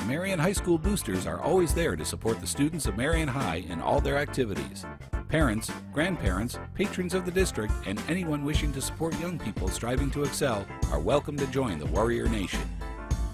the Marion High School Boosters are always there to support the students of Marion High in all their activities. Parents, grandparents, patrons of the district, and anyone wishing to support young people striving to excel are welcome to join the Warrior Nation.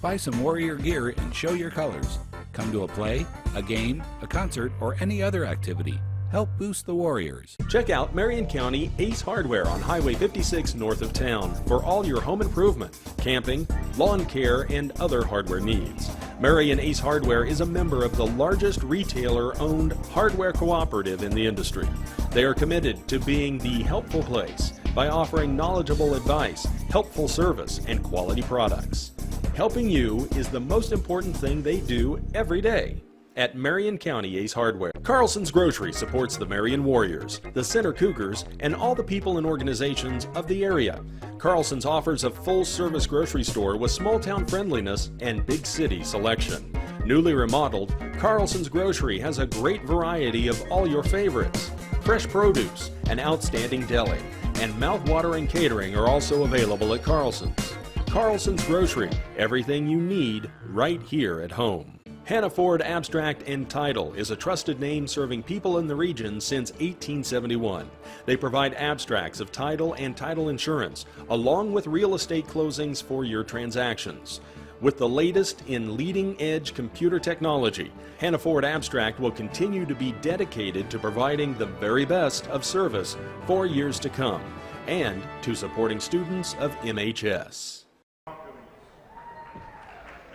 Buy some Warrior gear and show your colors. Come to a play, a game, a concert, or any other activity. Help boost the Warriors. Check out Marion County Ace Hardware on Highway 56 north of town for all your home improvement, camping, lawn care, and other hardware needs. Marion Ace Hardware is a member of the largest retailer-owned hardware cooperative in the industry. They are committed to being the helpful place by offering knowledgeable advice, helpful service, and quality products. Helping you is the most important thing they do every day. At Marion County Ace Hardware, Carlson's Grocery supports the Marion Warriors, the Center Cougars, and all the people and organizations of the area. Carlson's offers a full-service grocery store with small-town friendliness and big city selection. Newly remodeled, Carlson's Grocery has a great variety of all your favorites. Fresh produce, an outstanding deli, and mouth-watering catering are also available at Carlson's. Carlson's Grocery, everything you need right here at home. Hannah Ford Abstract and Title is a trusted name serving people in the region since 1871. They provide abstracts of title and title insurance, along with real estate closings for your transactions. With the latest in leading-edge computer technology, Hannah Ford Abstract will continue to be dedicated to providing the very best of service for years to come and to supporting students of MHS.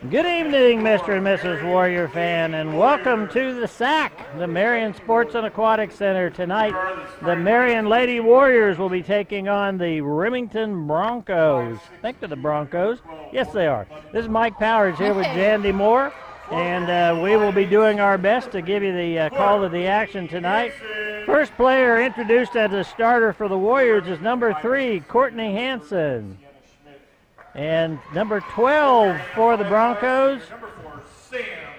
Good evening, Mr. and Mrs. Warrior fan, and welcome to the SAC, the Marion Sports and Aquatic Center. Tonight, the Marion Lady Warriors will be taking on the Remington Broncos. I think they're the Broncos. Yes, they are. This is Mike Powers here with Jandy Moore, and we will be doing our best to give you the call to the action tonight. First player introduced as a starter for the Warriors is number 3, Courtney Hanson. And number 12 for the Broncos. Number 4, Sam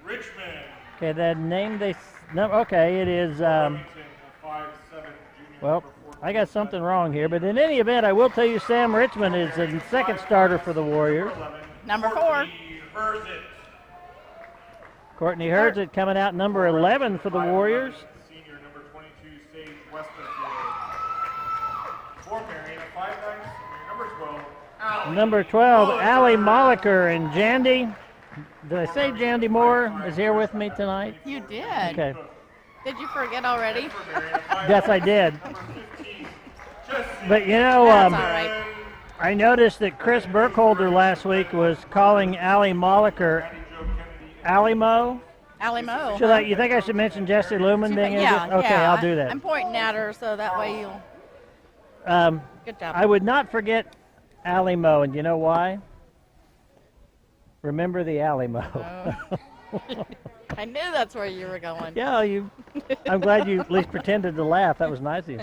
Richmond. Okay, that name they. No, okay, it is. Well, I got something wrong here, but in any event, I will tell you Sam Richmond is the second starter for the Warriors. Number 4. Courtney Herzit coming out number 11 for the Warriors. Senior number 22, Sage Westfield. For Marion, 5'9", senior number 12. Number 12, Allie Molliker. And Jandy, did I say Jandy Moore is here with me tonight? You did. Okay. Did you forget already? Yes, I did. But you know, That's all right. I noticed that Chris Burkholder last week was calling Allie Molliker Allie Mo. Allie Mo. Should you think I should mention Jesse Lumen being in Yeah, this? Okay, yeah. I'll do that. I'm pointing at her so that way you'll. Good job. I would not forget Allie Mo, and you know why? Remember the Allie Mo. I knew that's where you were going. Yeah, I'm glad you at least pretended to laugh. That was nice of you.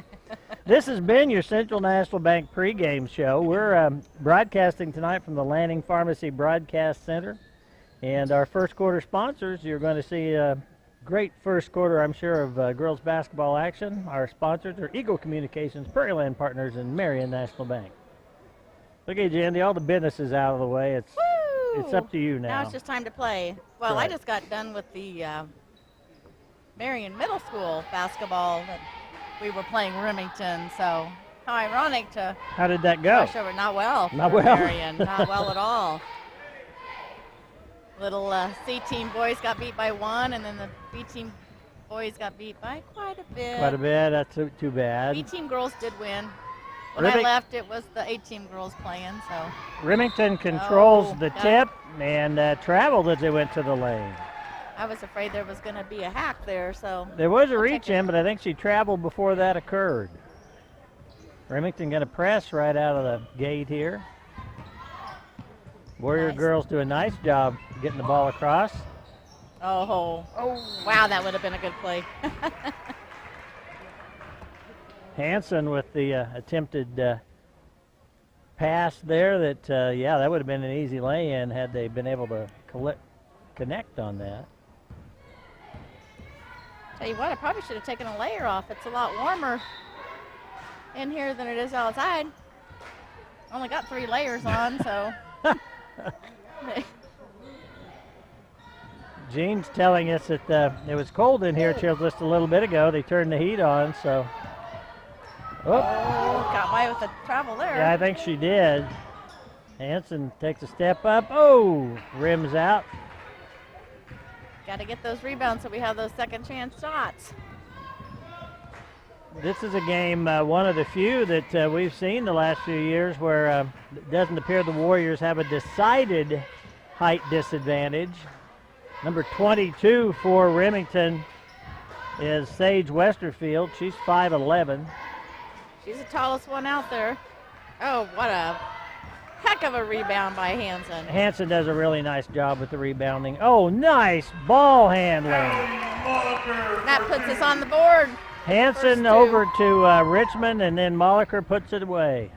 This has been your Central National Bank pregame show. We're broadcasting tonight from the Lanning Pharmacy Broadcast Center. And our first quarter sponsors, you're going to see a great first quarter, I'm sure, of girls basketball action. Our sponsors are Eagle Communications, Prairie Land Partners, and Marion National Bank. Okay, Jandy, all the business is out of the way. It's up to you now. Now it's just time to play. Well, Right. I just got done with the Marion Middle School basketball. That we were playing Remington, so how ironic to How did that go? rush over. Not well. Not for well. Marion. Not well at all. Little C-team boys got beat by 1, and then the B-team boys got beat by quite a bit. Quite a bit. That's too bad. B-team girls did win. When I left, it was the A-team girls playing, so. Remington controls the got tip and traveled as they went to the lane. I was afraid there was going to be a hack there, so. There was a reach in, but I think she traveled before that occurred. Remington going to press right out of the gate here. Warrior girls do a nice job getting the ball across. Oh, wow, that would have been a good play. Hanson with the attempted pass there that, that would have been an easy lay-in had they been able to connect on that. Tell you what, I probably should have taken a layer off. It's a lot warmer in here than it is outside. Only got 3 layers on, so. Jean's telling us that it was cold in here just a little bit ago. They turned the heat on, so. Oh, got by with the travel there. Yeah, I think she did. Hanson takes a step up. Oh, rims out. Got to get those rebounds so we have those second chance shots. This is a game, one of the few that we've seen the last few years where it doesn't appear the Warriors have a decided height disadvantage. Number 22 for Remington is Sage Westerfield. She's 5'11". She's the tallest one out there. Oh, what a heck of a rebound by Hanson. Hanson does a really nice job with the rebounding. Oh, nice ball handling. That puts us on the board. Hanson over to Richmond, and then Molliker puts it away.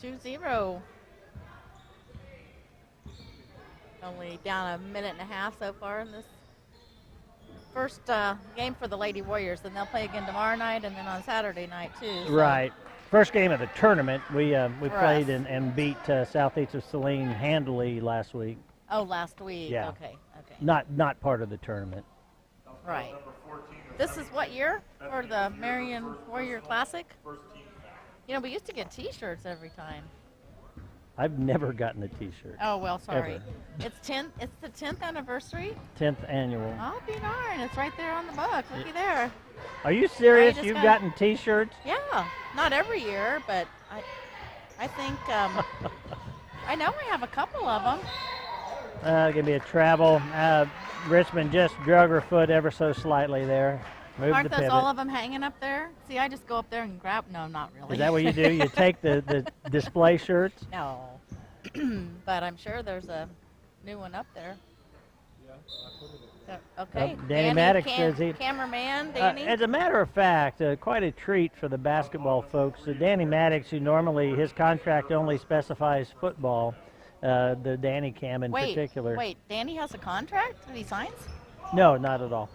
2-0. Only down a minute and a half so far in this first game for the Lady Warriors. Then they'll play again tomorrow night and then on Saturday night too. So. Right. First game of the tournament. We played us. and beat Southeast of Saline handily last week. Oh, last week. Yeah. Okay. Not part of the tournament. Right. This is what year for the Marion Warrior Classic? You know, we used to get T-shirts every time. I've never gotten a T-shirt. Oh, well, sorry. Ever. It's the 10th anniversary. 10th annual. I'll be darned. It's right there on the book. Looky there. Are you serious? just You've got- gotten T-shirts? Yeah, not every year, but I think I know I have a couple of them. Gonna be a travel. Richmond just drug her foot ever so slightly there. Moved Aren't the those pivot. all of them hanging up there? See, I just go up there and grab. No, not really. Is that what you do? You take the display shirts? No, but I'm sure there's a new one up there. So, okay. Danny Maddox says he. Cameraman, Danny. As a matter of fact, quite a treat for the basketball folks. Danny Maddox, who normally his contract only specifies football, the Danny Cam in particular. Wait, Danny has a contract that he signs? No, not at all.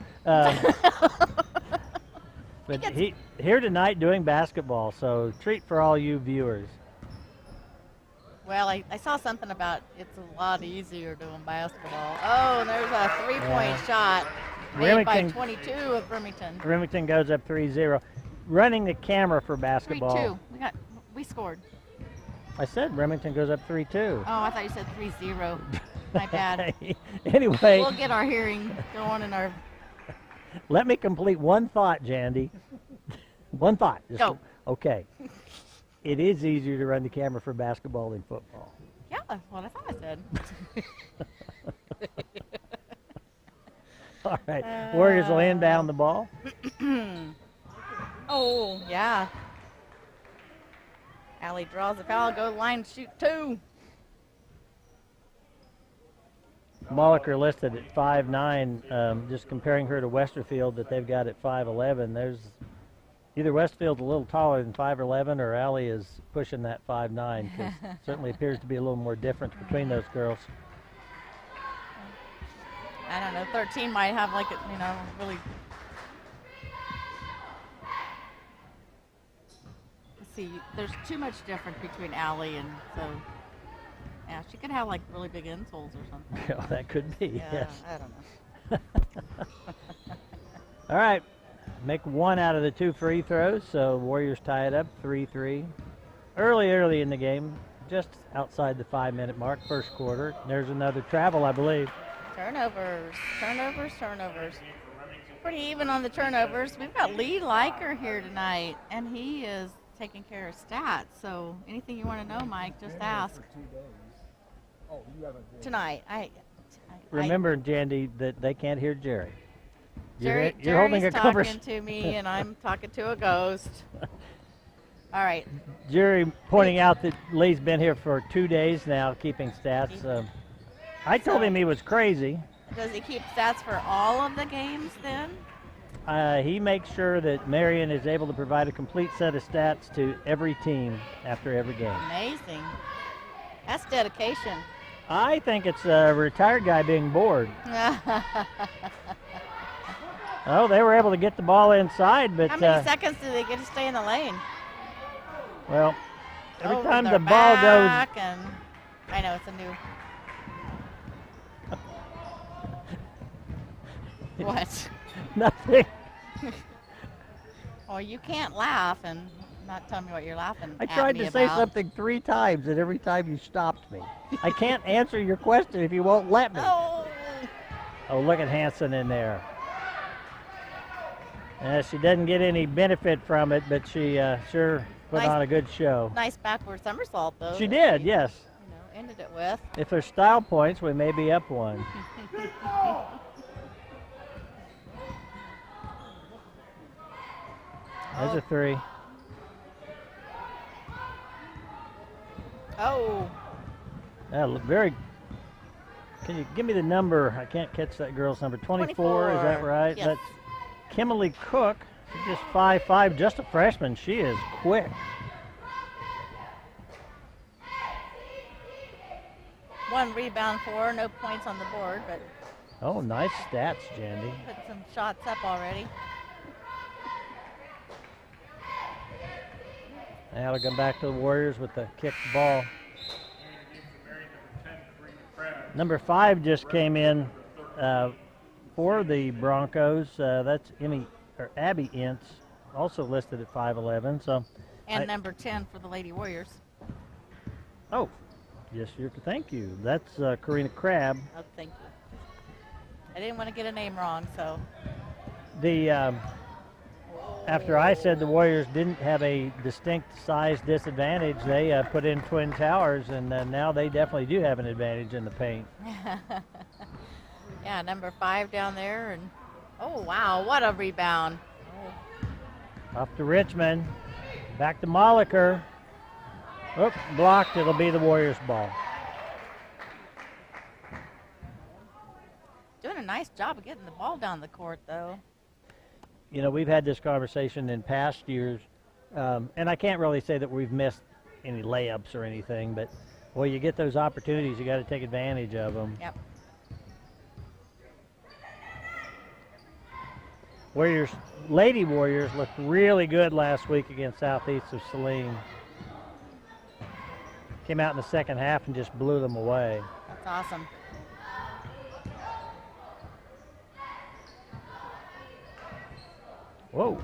But he here tonight doing basketball, so treat for all you viewers. Well, I saw something about it's a lot easier doing basketball. Oh, and there's a three-point shot made by 22 of Remington. Remington goes up 3-0. Running the camera for basketball. 3-2. We scored. I said Remington goes up 3-2. Oh, I thought you said 3-0. My bad. Anyway. We'll get our hearing going in our... Let me complete one thought, Jandy. One thought. Go. Okay. It is easier to run the camera for basketball than football. Yeah, that's what I thought I said. All right. Warriors will inbound the ball. Oh, yeah. Allie draws the foul, go to the line, shoot two. Molliker listed at 5'9", just comparing her to Westerfield that they've got at 5'11". There's either Westfield's a little taller than 5'11", or Allie is pushing that 5'9", because certainly appears to be a little more difference between those girls. I don't know, 13 might have like, really. Let's see, there's too much difference between Allie and so. Yeah, she could have like really big insoles or something. Yeah, that could be, Yeah, yes. I don't know. All right, make one out of the two free throws, so Warriors tie it up 3-3. Early in the game, just outside the 5-minute mark, first quarter. There's another travel, I believe. Turnovers. Pretty even on the turnovers. We've got Lee Liker here tonight, and he is taking care of stats. So anything you want to know, Mike, just ask. Tonight. Remember, Jandy, that they can't hear Jerry. You're Jerry's holding a talking conversation to me, and I'm talking to a ghost. All right. Jerry pointing out that Lee's been here for 2 days now, keeping stats. I told him he was crazy. Does he keep stats for all of the games then? He makes sure that Marion is able to provide a complete set of stats to every team after every game. Amazing. That's dedication. I think it's a retired guy being bored. Oh, they were able to get the ball inside, but How many seconds do they get to stay in the lane? well, every time they're the ball goes, back and I know it's a new. What? Nothing. Oh, you can't laugh and not tell me what you're laughing I at tried me to say about. something 3 times, and every time you stopped me. I can't answer your question if you won't let me. Oh. Oh, look at Hanson in there. She doesn't get any benefit from it, but she sure put Nice. on a good show. Nice backward somersault, though. She that did, yes. Ended it with. If there's style points, we may be up one. There's a 3. Oh. Very. Can you give me the number? I can't catch that girl's number. 24, is that right? Yes. That's Kimberly Cook. She's just 5'5", just a freshman. She is quick. One rebound for her, no points on the board, but Oh, nice stats, Jandy. put some shots up already. Now to come back to the Warriors with the kicked ball. Number 5 just came in for the Broncos. That's Abby Ince, also listed at 5'11". So. And number 10 for the Lady Warriors. Oh, yes, thank you. That's Karina Crabb. Oh, thank you. I didn't want to get a name wrong, so. After I said the Warriors didn't have a distinct size disadvantage, they put in twin towers, and now they definitely do have an advantage in the paint. Yeah, number 5 down there, and oh wow, what a rebound! Off to Richmond, back to Molliker. Oop, blocked. It'll be the Warriors' ball. Doing a nice job of getting the ball down the court, though. You know, we've had this conversation in past years, and I can't really say that we've missed any layups or anything, but well, you get those opportunities, you got to take advantage of them. Yep. Lady Warriors looked really good last week against Southeast of Saline. Came out in the second half and just blew them away. That's awesome. Whoa.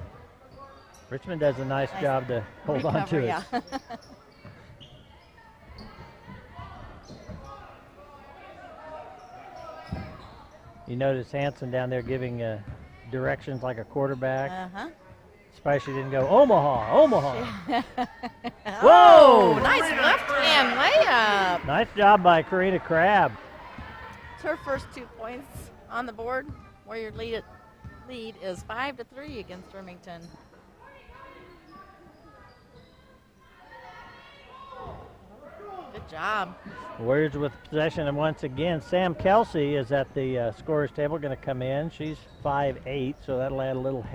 Richmond does a nice job to hold on to it. Yeah. You notice Hanson down there giving directions like a quarterback. Uh-huh. Surprised she didn't go, Omaha, Omaha. Whoa! Nice left hand layup. Nice job by Karina Crabb. It's her first 2 points on the board. Warrior lead is 5-3 against Remington. Good job. Warriors with possession, and once again, Sam Kelsey is at the scorer's table, going to come in. She's 5'8", so that'll add a little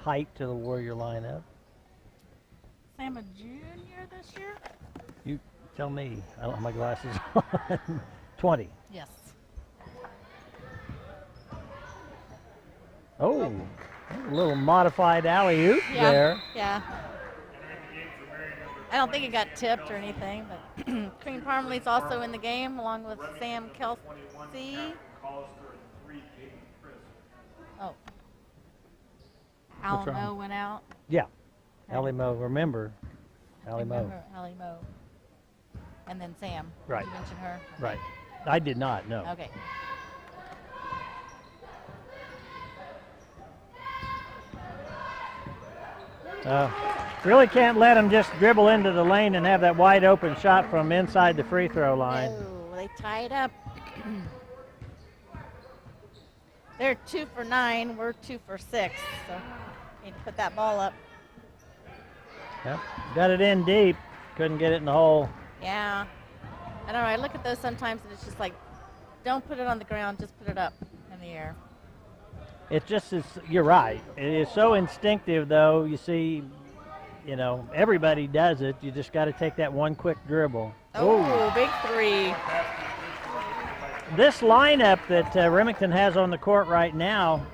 height to the Warrior lineup. Sam a junior this year? You tell me. I don't have my glasses on. 20. Yes. Oh, a little modified alley-oop Yeah. there. Yeah. I don't think it got tipped or anything, but Green Parmley's also in the game along with Sam Kelsey. Oh. What's Alamo wrong? went out. Yeah, Allie Moe, remember. Allie Moe. Remember Allie Moe. And then Sam. Right. Did you mention her? Right. I did not, no. Okay. Really can't let them just dribble into the lane and have that wide open shot from inside the free throw line. No, they tied up. They're 2 for 9. We're 2 for 6. So need to put that ball up. Yep. Got it in deep. Couldn't get it in the hole. Yeah. I don't know. I look at those sometimes and it's just like, don't put it on the ground. Just put it up in the air. It just is, you're right. It is so instinctive, though. You see, you know, everybody does it. You just got to take that one quick dribble. Oh, big 3. This lineup that Remington has on the court right now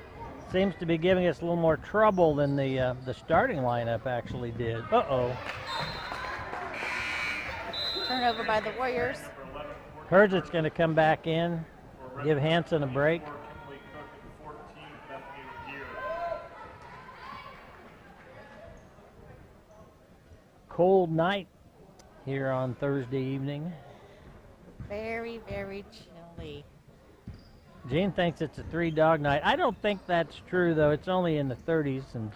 seems to be giving us a little more trouble than the starting lineup actually did. Uh-oh. Turnover by the Warriors. Heard it's going to come back in, give Hanson a break. cold night here on Thursday evening. Very, very chilly. Gene thinks it's a 3-dog night. I don't think that's true, though. It's only in the 30s. And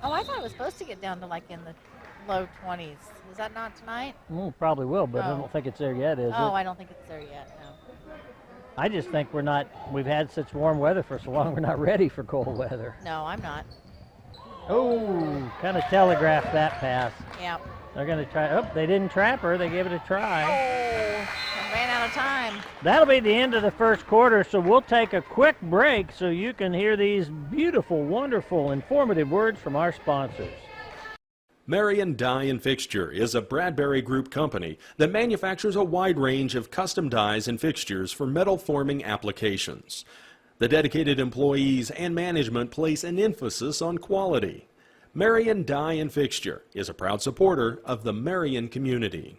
Oh, I thought it was supposed to get down to like in the low 20s. Is that not tonight? Probably will, but I Oh. don't think it's there yet, is it? Oh, I don't think it's there yet, no. I just think we've had such warm weather for so long, we're not ready for cold weather. No, I'm not. Oh, kind of telegraphed that pass. Yeah. They're going to try. Oh, they didn't trap her. They gave it a try. Oh, I ran out of time. That'll be the end of the first quarter, so we'll take a quick break so you can hear these beautiful, wonderful, informative words from our sponsors. Marion Die and Fixture is a Bradbury Group company that manufactures a wide range of custom dies and fixtures for metal forming applications. The dedicated employees and management place an emphasis on quality. Marion Die and Fixture is a proud supporter of the Marion community.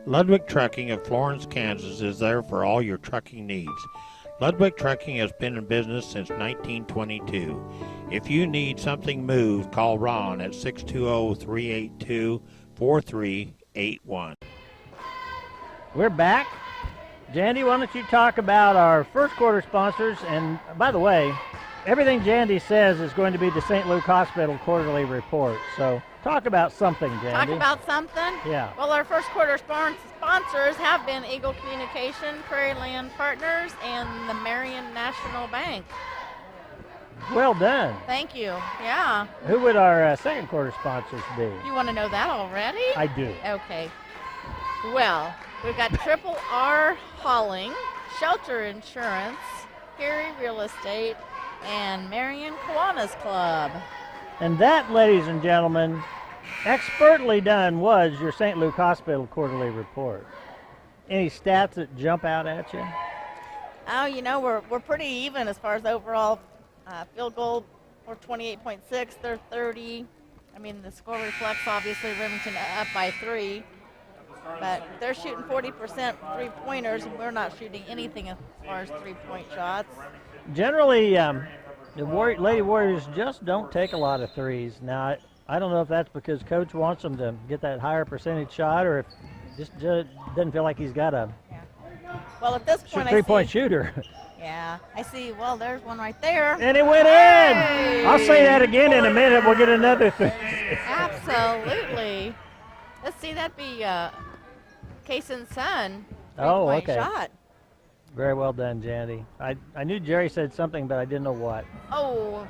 Ludwig Trucking of Florence, Kansas is there for all your trucking needs. Ludwig Trucking has been in business since 1922. If you need something moved, call Ron at 620-382-4381. We're back. Jandy, why don't you talk about our first quarter sponsors? And by the way, everything Jandy says is going to be the St. Luke Hospital quarterly report. So talk about something, Jandy. Talk about something? Yeah. Well, our first quarter sponsors have been Eagle Communication, Prairie Land Partners, and the Marion National Bank. Well done. Thank you. Yeah. Who would our second quarter sponsors be? You want to know that already? I do. Okay. Well, we've got Triple R Hauling, Shelter Insurance, Erie Real Estate, and Marion Kiwanis Club. And that, ladies and gentlemen, expertly done was your St. Luke Hospital quarterly report. Any stats that jump out at you? Oh, you know, we're pretty even as far as overall field goal. We're 28.6, they're 30. I mean, the score reflects, obviously, Remington up by 3. But they're shooting 40% three-pointers, and we're not shooting anything as far as three-point shots. Generally, the Lady Warriors just don't take a lot of threes. Now, I don't know if that's because Coach wants them to get that higher percentage shot, or if just doesn't feel like he's got a Well, at this point, three-point shooter. Yeah, I see. Well, there's one right there. And it went in. I'll say that again in a minute. We'll get another three. Absolutely. Let's see that be Kaysen's son. Oh, three-point okay. Shot. Very well done, Jandy. I knew Jerry said something, but I didn't know what. Oh,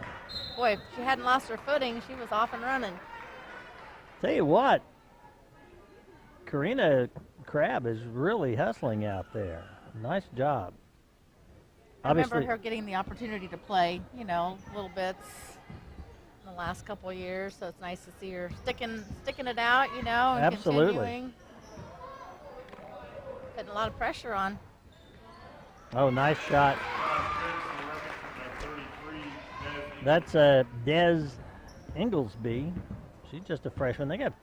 boy, if she hadn't lost her footing, she was off and running. Tell you what, Karina Crabb is really hustling out there. Nice job. I remember her getting the opportunity to play, you know, little bits in the last couple of years, so it's nice to see her sticking it out, you know, and Absolutely. continuing. Putting a lot of pressure on. Oh, nice shot. That's Des Inglesby. She's just a freshman. They got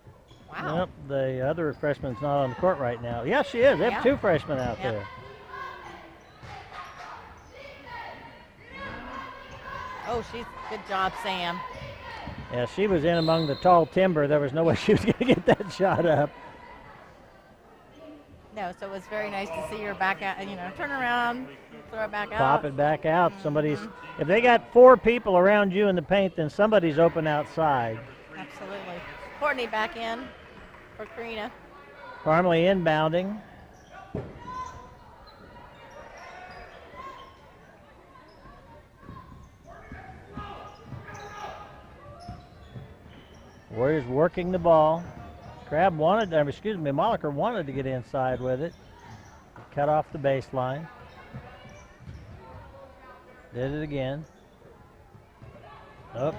Wow. the other freshman's not on the court right now. Yeah, she is. They have two freshmen out Yep. there. Oh, good job, Sam. Yeah, she was in among the tall timber. There was no way she was going to get that shot up. No, so it was very nice to see her back out, you know, turn around, throw it back out. Pop it back out. Somebody's, if they got 4 people around you in the paint, then somebody's open outside. Absolutely. Courtney back in for Karina. Parmley inbounding. Warriors working the ball. Crabb Molliker wanted to get inside with it. Cut off the baseline. Did it again. Up.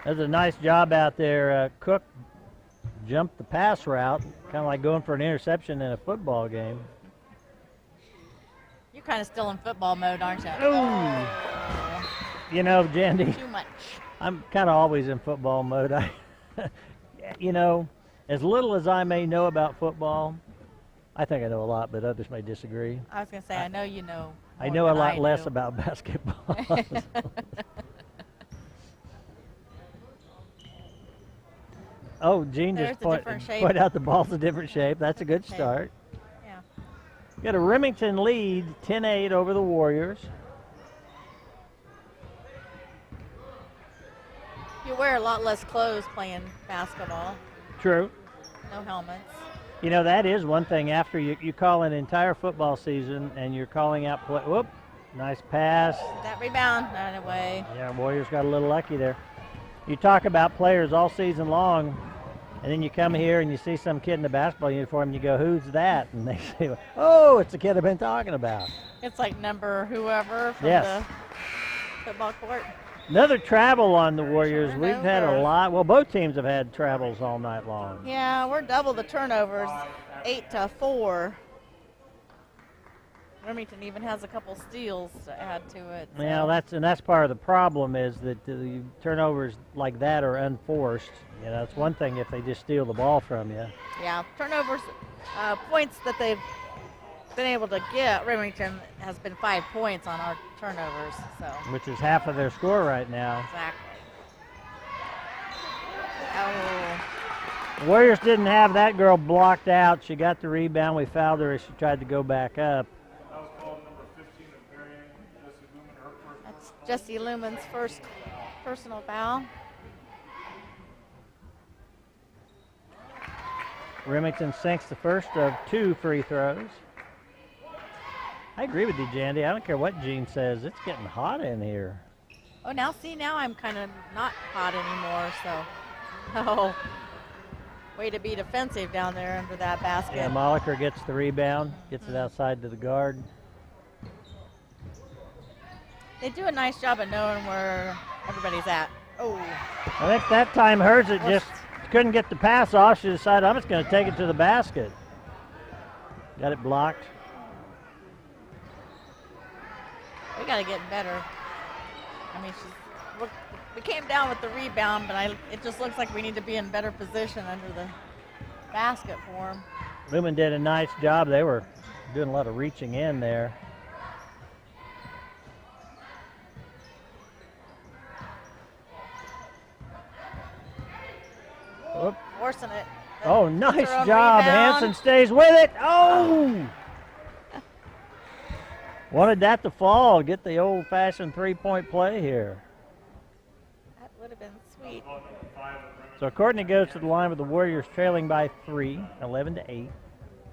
That's a nice job out there. Cook jumped the pass route, kind of like going for an interception in a football game. You're kind of still in football mode, aren't you? Ooh. You know, Jandy, Too much. I'm kind of always in football mode. You know, as little as I may know about football, I think I know a lot, but others may disagree. I was going to say, I know you know. I more know a than lot I less do. about basketball. Oh, Gene There's just a different shape. point out the ball's a different shape. That's a good Okay. start. Yeah. Got a Remington lead, 10-8 over the Warriors. You wear a lot less clothes playing basketball. True. No helmets. You know, that is one thing. After you call an entire football season and you're calling out play. Whoop, nice pass. That rebound, not away. Yeah, Warriors got a little lucky there. You talk about players all season long, and then you come here and you see some kid in a basketball uniform and you go, who's that? And they say, oh, it's the kid I've been talking about. It's like number whoever from Yes. the football court. Another travel on the Warriors. We've had a Turnover. lot. Well, both teams have had travels all night long. Yeah, we're double the turnovers, 8-4. Remington even has a couple steals to add to it. So. Well, that's part of the problem is that the turnovers like that are unforced. You know, it's one thing if they just steal the ball from you. Yeah, turnovers, points that they've been able to get. Remington has been 5 points on our turnovers. So Which is half of their score right now. exactly. Oh, The Warriors didn't have that girl blocked out. She got the rebound. We fouled her as she tried to go back up. That was called number 15 of Marion, Jesse Lumen, her first. that's Jesse Lumen's first personal foul. Remington sinks the first of 2 free throws. I agree with you, Jandy. I don't care what Gene says. It's getting hot in here. Oh, now I'm kind of not hot anymore. So, oh, way to be defensive down there under that basket. Yeah, Molliker gets the rebound, gets it outside to the guard. They do a nice job of knowing where everybody's at. Oh, I think that time Herzit just couldn't get the pass off. She decided, I'm just going to take it to the basket. Got it blocked. we got to get better. I mean, we came down with the rebound, but it just looks like we need to be in better position under the basket for them. Lumen did a nice job. They were doing a lot of reaching in there. Whoop. Forcing it. Oh, Gets nice her own job. rebound. Hansen stays with it. Oh! Wanted that to fall. Get the old-fashioned three-point play here. That would have been sweet. So Courtney goes to the line with the Warriors trailing by 3, 11-8.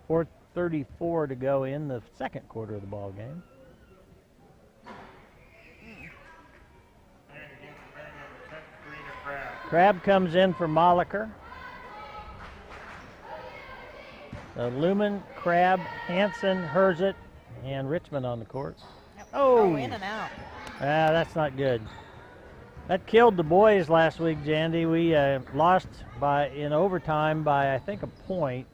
4:34 to go in the second quarter of the ball game. Crab comes in for Molliker. Lumen, Crab, Hansen, Herzit, and Richmond on the court. Yep. Oh. In and out. That's not good. That killed the boys last week, Jandy. We lost in overtime by, I think, a point.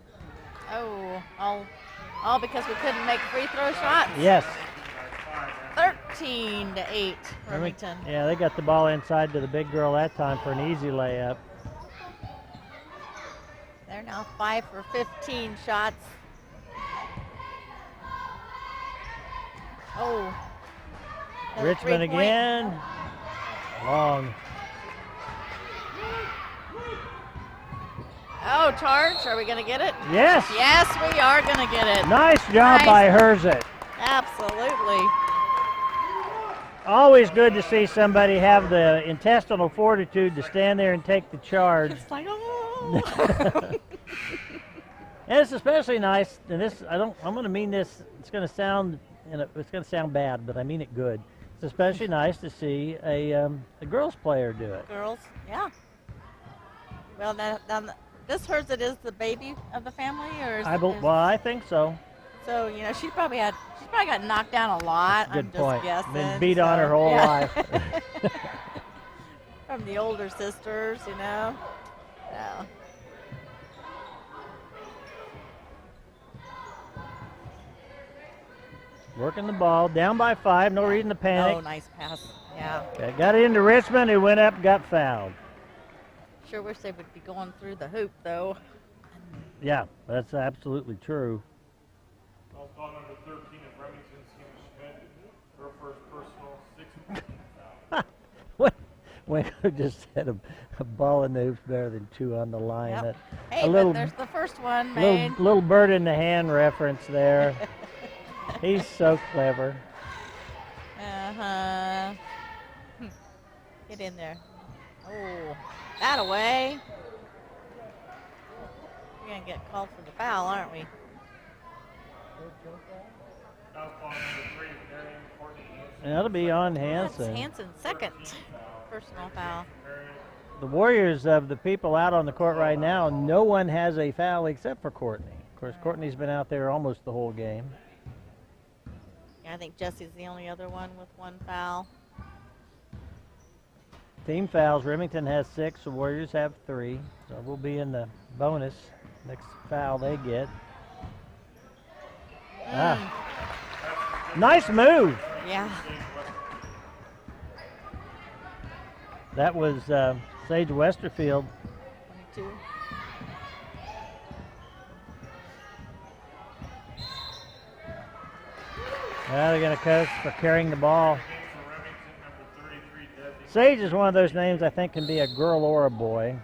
Oh, all because we couldn't make free throw shots. Yes. 13-8, Remington. Yeah, they got the ball inside to the big girl that time for an easy layup. They're now 5 for 15 shots. Oh. another Richmond three-point. again. Long. Oh, charge. Are we going to get it? Yes. Yes, we are going to get it. Nice job Nice. by Herzit. Absolutely. Always good to see somebody have the intestinal fortitude to stand there and take the charge. It's like, oh. And it's especially nice, and I'm going to mean this, it's going to sound bad, but I mean it good. It's especially nice to see a girls player do it. Girls, yeah. Well, this Herzit is the baby of the family, or is I think so. so she probably got knocked down a lot. Good I'm point. just guessing. Been beat on her whole life. From the older sisters, Yeah. working the ball, down by 5, no reason to panic. Oh, nice pass. Yeah. Okay, got it into Richmond, who went up, got fouled. Sure wish they would be going through the hoop, though. Yeah, that's absolutely true. Foul call number 13 of Remington, Tina Schmidt. Her first personal 6th foul. Waco just had a ball in the hoops better than 2 on the line. Yep. That- Hey, a little, but there's the first one made. little bird in the hand reference there. He's so clever. Uh-huh. Get in there. Oh, that away. We're going to get called for the foul, aren't we? Foul call number 3 of Marion, Courtney Hanson. That'll be on That's Hanson. Hanson's second personal foul. The Warriors, of the people out on the court right now, no one has a foul except for Courtney. Of course, Courtney's been out there almost the whole game. Yeah, I think Jesse's the only other one with 1 foul. Team fouls, Remington has 6, the Warriors have 3. So we'll be in the bonus next foul they get. Nice move. Yeah. That was Sage Westerfield. 22. Now they're going to coach for carrying the ball. For Remington, number 33, Desi. Sage is one of those names I think can be a girl or a boy.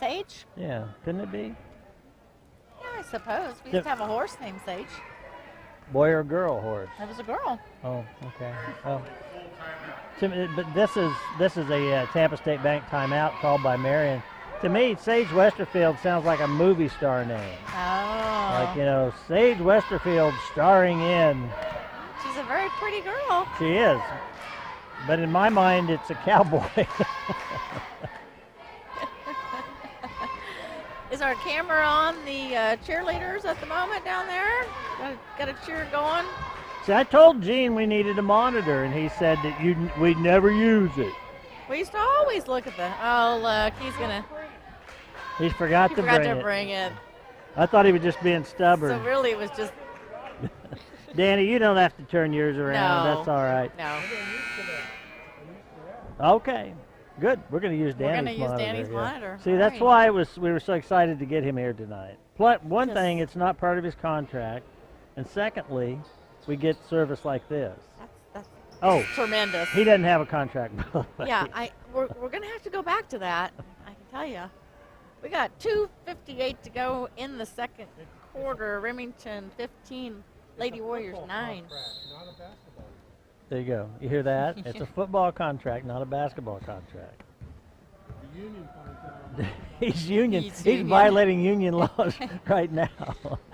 Sage? Yeah, couldn't it be? Yeah, I suppose. We used to have a horse named Sage. Boy or girl horse? That was a girl. Oh, okay. Oh. But this is a Tampa State Bank timeout called by Marion. To me, Sage Westerfield sounds like a movie star name. Oh. Like, you know, Sage Westerfield starring in. She's a very pretty girl. She is. But in my mind, it's a cowboy. Is our camera on the cheerleaders at the moment down there? Got a cheer going? See, I told Gene we needed a monitor, and he said that we'd never use it. We used to always look at the. Oh, look, he's gonna. He forgot He to forgot bring to it. bring it. I thought he was just being stubborn. So really, it was just Danny, you don't have to turn yours around. No. That's all right. no. Okay, good. We're going to use We're Danny's gonna use monitor. Danny's yeah. monitor. See, that's Alright. why we were so excited to get him here tonight. Plus, one Just- thing, it's not part of his contract, and secondly, we get service like this. That's Oh, tremendous. he doesn't have a contract. by the way. Yeah, we're gonna have to go back to that. I can tell you. We got 2:58 to go in the second quarter. Remington 15, Lady Warriors 9. There you go. You hear that? It's a football contract, not a basketball contract. He's union. He's He's union. violating union laws right now.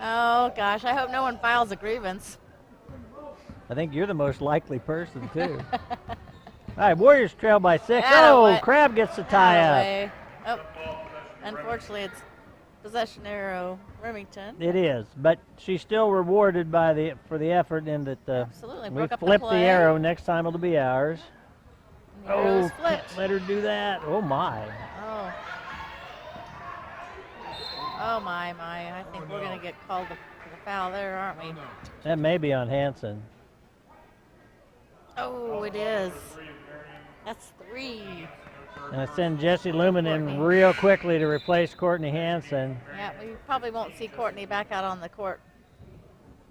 Oh gosh, I hope no one files a grievance. I think you're the most likely person too. All right, Warriors trail by 6. Attaboy. Oh, Crab gets the tie up. Attaboy. Oh, unfortunately, it's possession arrow Remington. It is, but she's still rewarded for the effort in that Absolutely, we broke up the flip the play. arrow. Next time it'll be ours. The arrow's Oh, can't flipped. let her do that. Oh my. Oh. Oh my. I think we're gonna get called for the foul there, aren't we? That may be on Hanson. Oh, it is. That's 3. And I send Jesse Lumen in real quickly to replace Courtney Hanson. Yeah, we probably won't see Courtney back out on the court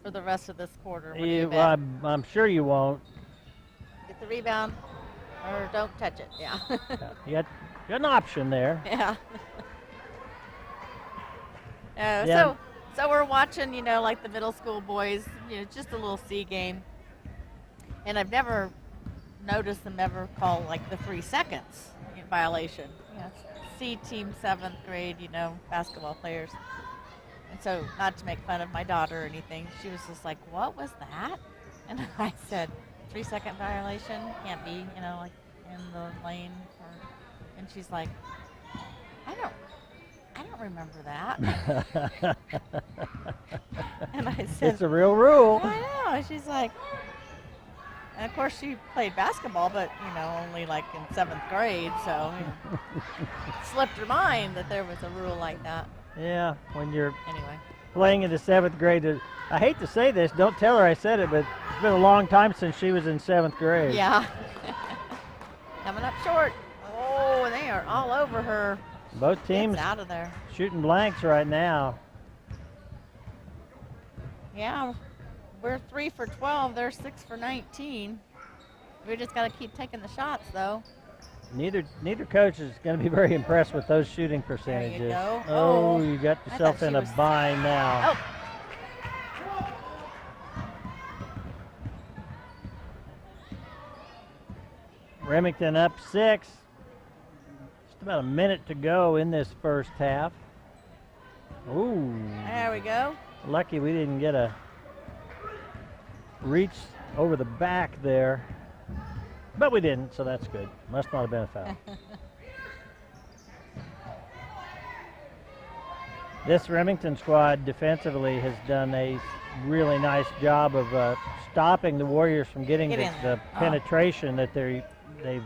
for the rest of this quarter. What do you Well, bet? I'm sure you won't. Get the rebound or don't touch it. Yeah. You got an option there. Yeah. Yeah. So we're watching, like the middle school boys, just a little C game. And I've never noticed them ever call like the 3 seconds violation. C team 7th grade, basketball players. And so, not to make fun of my daughter or anything, she was just like, "What was that?" And I said, 3-second violation can't be, like in the lane. And she's like, I don't remember that. And I said, It's a real rule. I know. And she's like, and of course she played basketball, but only like in 7th grade, so it slipped her mind that there was a rule like that. Yeah, when you're Anyway, playing in the 7th grade. I hate to say this, don't tell her I said it, but it's been a long time since she was in 7th grade. Yeah. Coming up short. Oh, and they are all over her. Both teams It's out of there. shooting blanks right now. Yeah, we're 3 for 12. They're 6 for 19. We just got to keep taking the shots, though. Neither coach is going to be very impressed with those shooting percentages. There you go. Oh, you got I yourself thought in she a was- bind now. Oh, Remington up 6. Just about a minute to go in this first half. Ooh, there we go. lucky we didn't get a reach over the back there. But we didn't, so that's good. Must not have been a foul. This Remington squad defensively has done a really nice job of stopping the Warriors from getting Get in the there. Oh. penetration that they've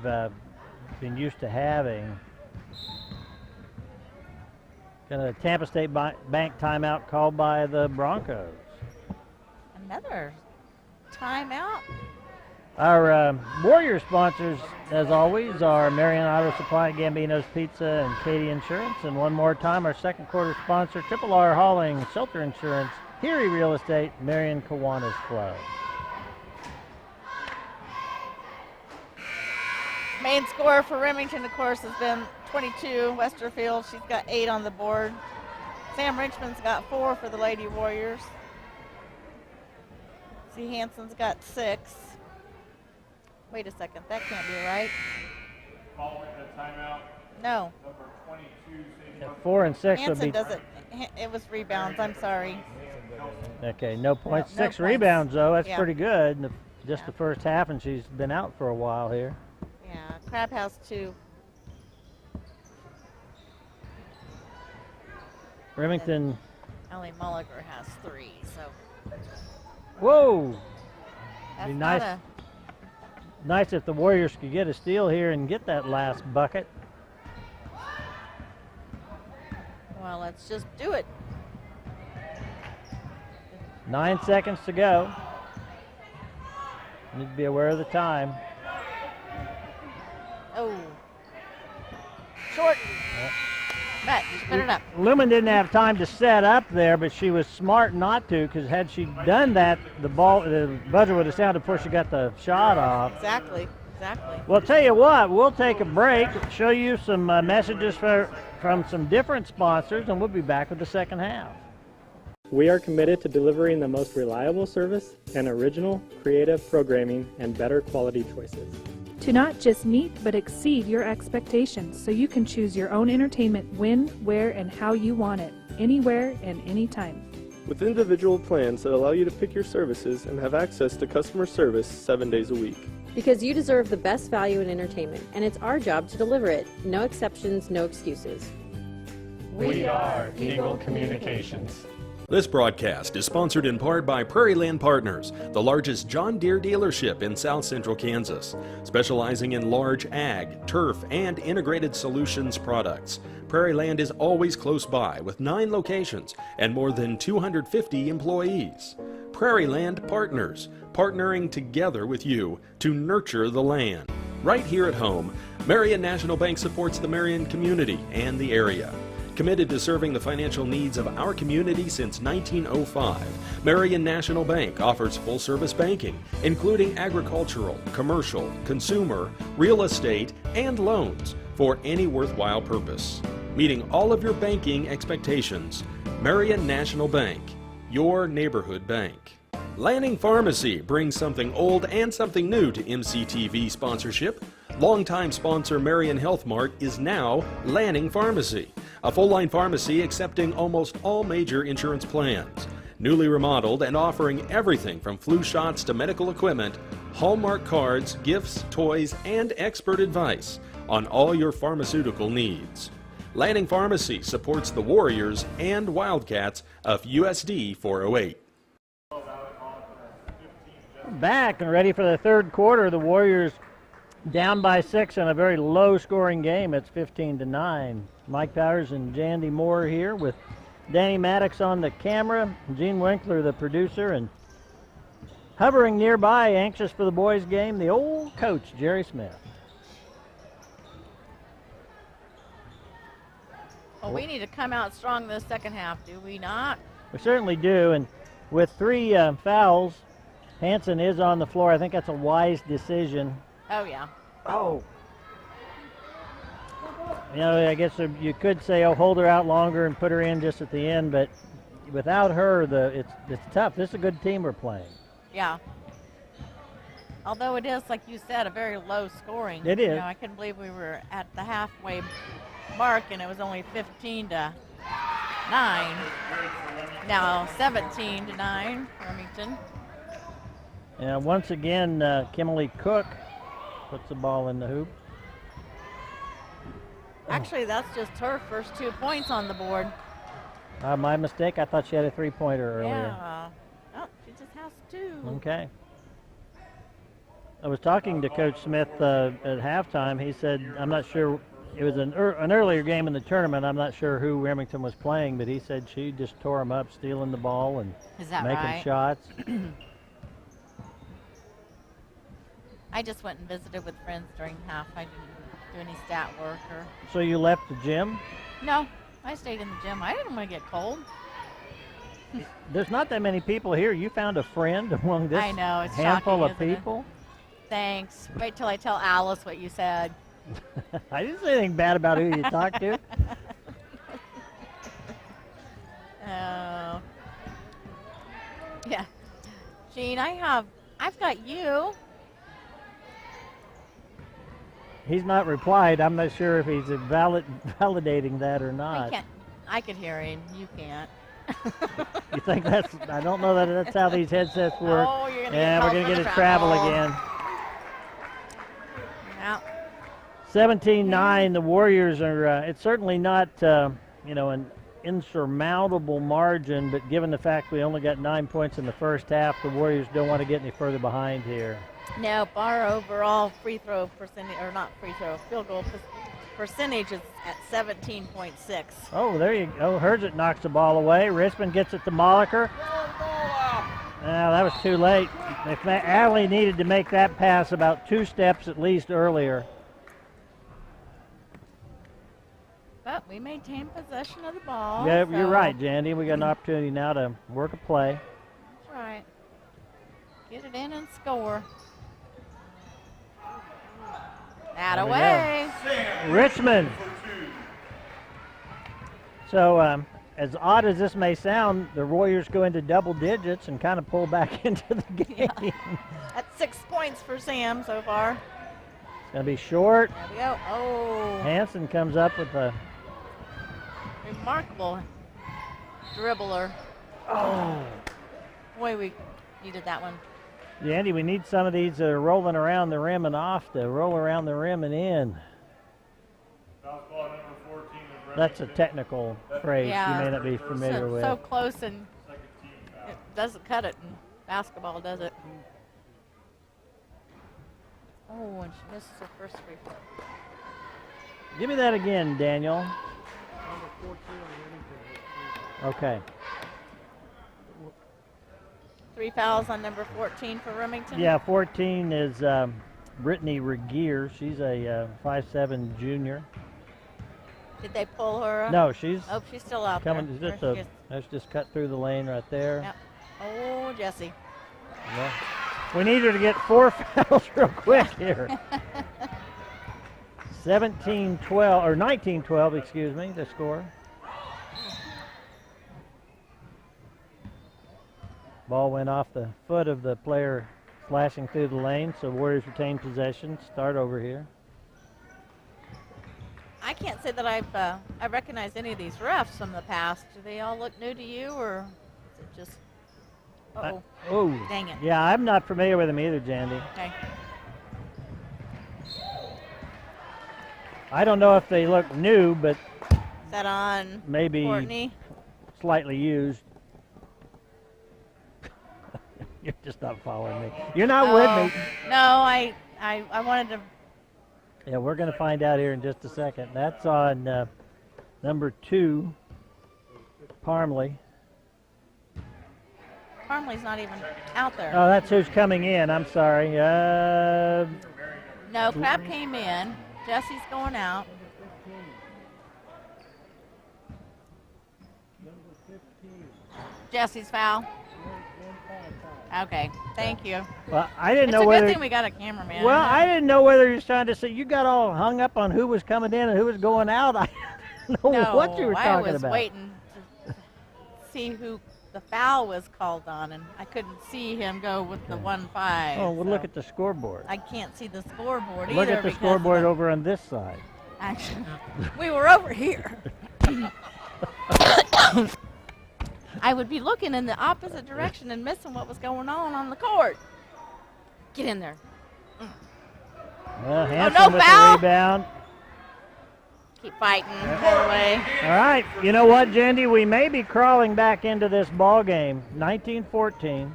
been used to having. Got a Tampa State Bank timeout called by the Broncos. Another timeout. Our Warrior sponsors, as always, are Marion Auto Supply, Gambino's Pizza, and Katie Insurance. And one more time, our second quarter sponsor, Triple R Hauling, Shelter Insurance, Heary Real Estate, Marion Kiwanis Club. Main scorer for Remington, of course, has been 22, Westerfield. She's got 8 on the board. Sam Richmond's got 4 for the Lady Warriors. C. Hansen's got 6. Wait a second, that can't be right. Following the timeout, No, number 22, St. 4 and 6 would Hansen be doesn't. It was rebounds, I'm sorry. okay. No points, No 6 points. rebounds though. That's Yeah. pretty good. Just Yeah. the first half, and she's been out for a while here. Yeah, Crab has 2. Remington. Ellie Mulliger has 3, so Whoa! that's Be not nice. a. Nice if the Warriors could get a steal here and get that last bucket. Well, let's just do it. 9 seconds to go. Need to be aware of the time. Oh. Short. But she put it up. Lumen didn't have time to set up there, but she was smart not to, because had she done that, the buzzer would have sounded before she got the shot off. Exactly. Well, tell you what, we'll take a break, show you some messages from some different sponsors, and we'll be back with the second half. We are committed to delivering the most reliable service and original, creative programming and better quality choices. To not just meet but exceed your expectations so you can choose your own entertainment when, where, and how you want it, anywhere and anytime. With individual plans that allow you to pick your services and have access to customer service 7 days a week. Because you deserve the best value in entertainment, and it's our job to deliver it. No exceptions, no excuses. We are Eagle Communications. This broadcast is sponsored in part by Prairie Land Partners, the largest John Deere dealership in South Central Kansas, specializing in large ag, turf, and integrated solutions products. Prairie Land is always close by with 9 locations and more than 250 employees. Prairie Land Partners, partnering together with you to nurture the land. Right here at home, Marion National Bank supports the Marion community and the area. Committed to serving the financial needs of our community since 1905, Marion National Bank offers full-service banking, including agricultural, commercial, consumer, real estate, and loans for any worthwhile purpose. Meeting all of your banking expectations, Marion National Bank, your neighborhood bank. Lanning Pharmacy brings something old and something new to MCTV sponsorship. Longtime sponsor Marion Health Mart is now Lanning Pharmacy, a full-line pharmacy accepting almost all major insurance plans. Newly remodeled and offering everything from flu shots to medical equipment, Hallmark cards, gifts, toys, and expert advice on all your pharmaceutical needs. Lanning Pharmacy supports the Warriors and Wildcats of USD 408. Back and ready for the third quarter. The Warriors down by 6 in a very low-scoring game. It's 15-9. Mike Powers and Jandy Moore here with Danny Maddox on the camera, Gene Winkler the producer, and hovering nearby, anxious for the boys' game, the old coach, Jerry Smith. Well, we need to come out strong this second half, do we not? We certainly do, and with 3 fouls, Hanson is on the floor. I think that's a wise decision. Oh, yeah. Oh. You know, I guess you could say, oh, hold her out longer and put her in just at the end, but without her, it's tough. This is a good team we're playing. Yeah. Although it is, like you said, a very low scoring. It is. You know, I couldn't believe we were at the halfway mark and it was only 15-9. Now 17-9, Remington. And once again, Kimberly Cook puts the ball in the hoop. Actually, that's just her first 2 points on the board. My mistake. I thought she had a 3-pointer earlier. Yeah. Oh, she just has 2. Okay. I was talking to Coach Smith at halftime. He said, I'm not sure, it was an earlier game in the tournament. I'm not sure who Remington was playing, but he said she just tore him up, stealing the ball and making right? shots. I just went and visited with friends during half. I didn't do any stat work or. So you left the gym? No, I stayed in the gym. I didn't want to get cold. There's not that many people here. You found a friend among this I know, it's handful shocking, of people? Thanks. Wait till I tell Alice what you said. I didn't say anything bad about who you talked to. Oh. Yeah. Gene, I've got you. He's not replied. I'm not sure if he's validating that or not. I could hear him. You can't. You think that's, I don't know that that's how these headsets work. Oh, you're gonna yeah, we're going to get a travel again. Yeah. 17-9, the Warriors are, it's certainly not, an insurmountable margin, but given the fact we only got 9 points in the first half, the Warriors don't want to get any further behind here. No, our overall free throw percentage, or not free throw, field goal percentage is at 17.6. Oh, there you go. Herzit knocks the ball away. Richmond gets it to Molliker. That was too late. Alley needed to make that pass about 2 steps at least earlier. But we maintain possession of the ball. Yeah, so. You're right, Jandy. We got an opportunity now to work a play. That's right. Get it in and score. That away. Richmond. So, as odd as this may sound, the Warriors go into double digits and kind of pull back into the game. Yeah. That's 6 points for Sam so far. It's going to be short. There we go. Oh. Hanson comes up with a remarkable dribbler. Oh. Boy, we needed that one. Yeah, Andy, we need some of these rolling around the rim and off to roll around the rim and in. That's a technical phrase you may not be familiar with. So close, and it doesn't cut it in basketball, does it? Oh, and she misses her first free throw. Give me that again, Daniel. Okay. 3 fouls on number 14 for Remington. Yeah, 14 is Brittany Regier. She's a 5'7" junior. Did they pull her up? No, she's still out coming. there. Let's just cut through the lane right there. Yep. Oh, Jessie. Yeah. We need her to get 4 fouls real quick here. 17-12, or 19-12, excuse me, the score. Ball went off the foot of the player flashing through the lane, so Warriors retain possession. Start over here. I can't say that I recognize any of these refs from the past. Do they all look new to you, or is it just? Oh, dang it! Yeah, I'm not familiar with them either, Jandy. Okay. I don't know if they look new, but is that on maybe Courtney? Slightly used. You're just not following me. You're not with me. No, I wanted to. Yeah, we're going to find out here in just a second. That's on number 2. Parmley. Parmley's not even out there. Oh, that's who's coming in. I'm sorry. No, Crab came in. Jesse's going out. Jesse's foul. Okay, thank you. Well, I didn't It's know a whether. good thing we got a cameraman. Well, I didn't know whether he was trying to say you got all hung up on who was coming in and who was going out. I didn't know No, what you were talking I was about. waiting to see who the foul was called on, and I couldn't see him go with the 1-5. Oh, well, so look at the scoreboard. I can't see the scoreboard either. Look at the because scoreboard over on this side. Actually, we were over here. I would be looking in the opposite direction and missing what was going on the court. Get in there. Well, Hanson no with foul. the rebound. Keep fighting. Get away. All right, you know what, Jandy? We may be crawling back into this ball game. 19-14.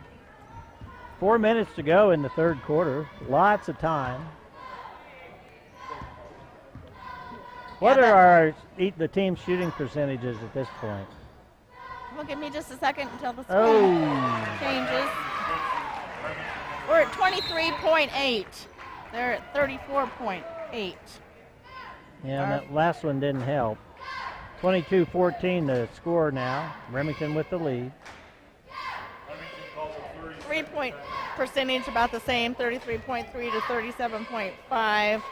4 minutes to go in the third quarter. Lots of time. What are the team's shooting percentages at this point? Well, give me just a second until the score changes. We're at 23.8. They're at 34.8. Yeah, that last one didn't help. 22-14 the score now. Remington with the lead. 3-point percentage about the same, 33.3 to 37.5.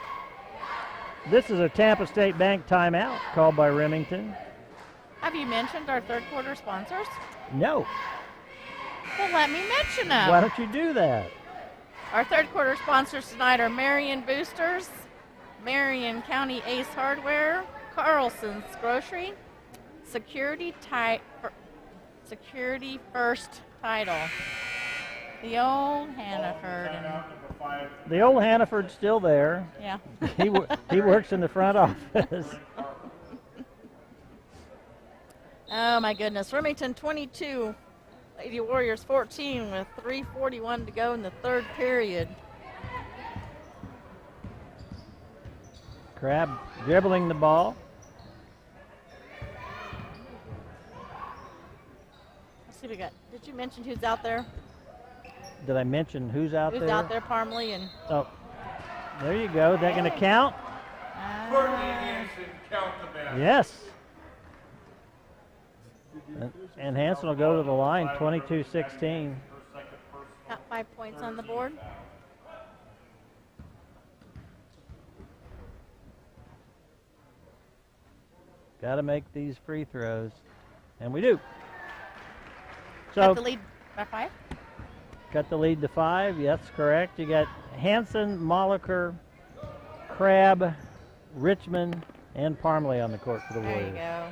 This is a Tampa State Bank timeout called by Remington. Have you mentioned our third quarter sponsors? No. Well, let me mention them. Why don't you do that? Our third quarter sponsors tonight are Marion Boosters, Marion County Ace Hardware, Carlson's Grocery, Security First Title, the old Hannaford. The old Hannaford's still there. Yeah. He works in the front office. Oh my goodness, Remington 22, Lady Warriors 14 with 3:41 to go in the third period. Crab dribbling the ball. Let's see what we got. Did you mention who's out there? Did I mention who's out there? Who's out there, Parmley and... Oh, there you go. They're going to count? Courtney Hanson, count the man. Yes. And Hanson will go to the line, 22-16. Got 5 points on the board. Got to make these free throws. And we do. So Got the lead by 5? cut the lead to 5. Yes, correct. You got Hanson, Moliker, Crab, Richmond, and Parmley on the court for the Warriors. There you go.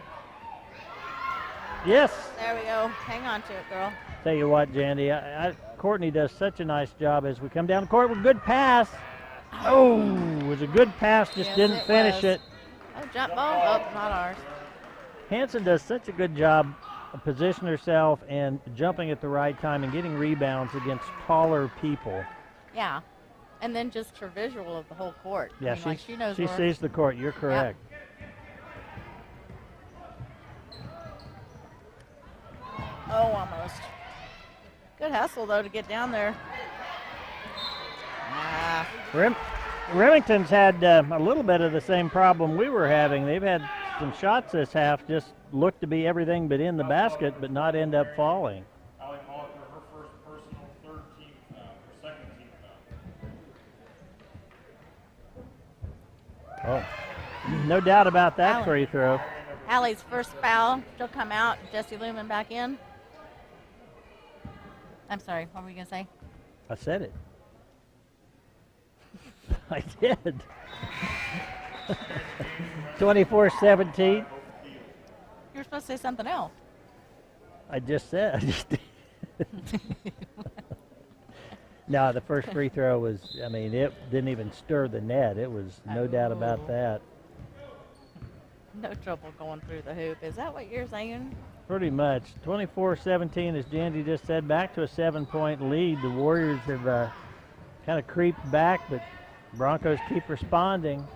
Yes. There we go. Hang on to it, girl. Tell you what, Jandy, Courtney does such a nice job as we come down the court with a good pass. Oh, it was a good pass, just Yes, didn't finish it. Oh, jump ball. Oh, not ours. Hanson does such a good job of positioning herself and jumping at the right time and getting rebounds against taller people. Yeah. And then just her visual of the whole court. Yeah, I mean, like she knows she where- sees the court. You're correct. Oh, almost. Good hustle, though, to get down there. Ah. Remington's had a little bit of the same problem we were having. They've had some shots this half just look to be everything but in the basket, but not end up falling. Allie Moliker, her first personal third team foul, her second team foul. Oh, no doubt about that Allie. free throw. Allie's first foul. She'll come out. Jesse Lumen back in. I'm sorry. What were you going to say? I said it. I did. 24-17. You were supposed to say something else. I just said. I just did. No, the first free throw was, I mean, it didn't even stir the net. It was no doubt about that. No trouble going through the hoop. Is that what you're saying? Pretty much. 24-17, as Jandy just said, back to a 7-point lead. The Warriors have kind of creeped back, but Broncos keep responding.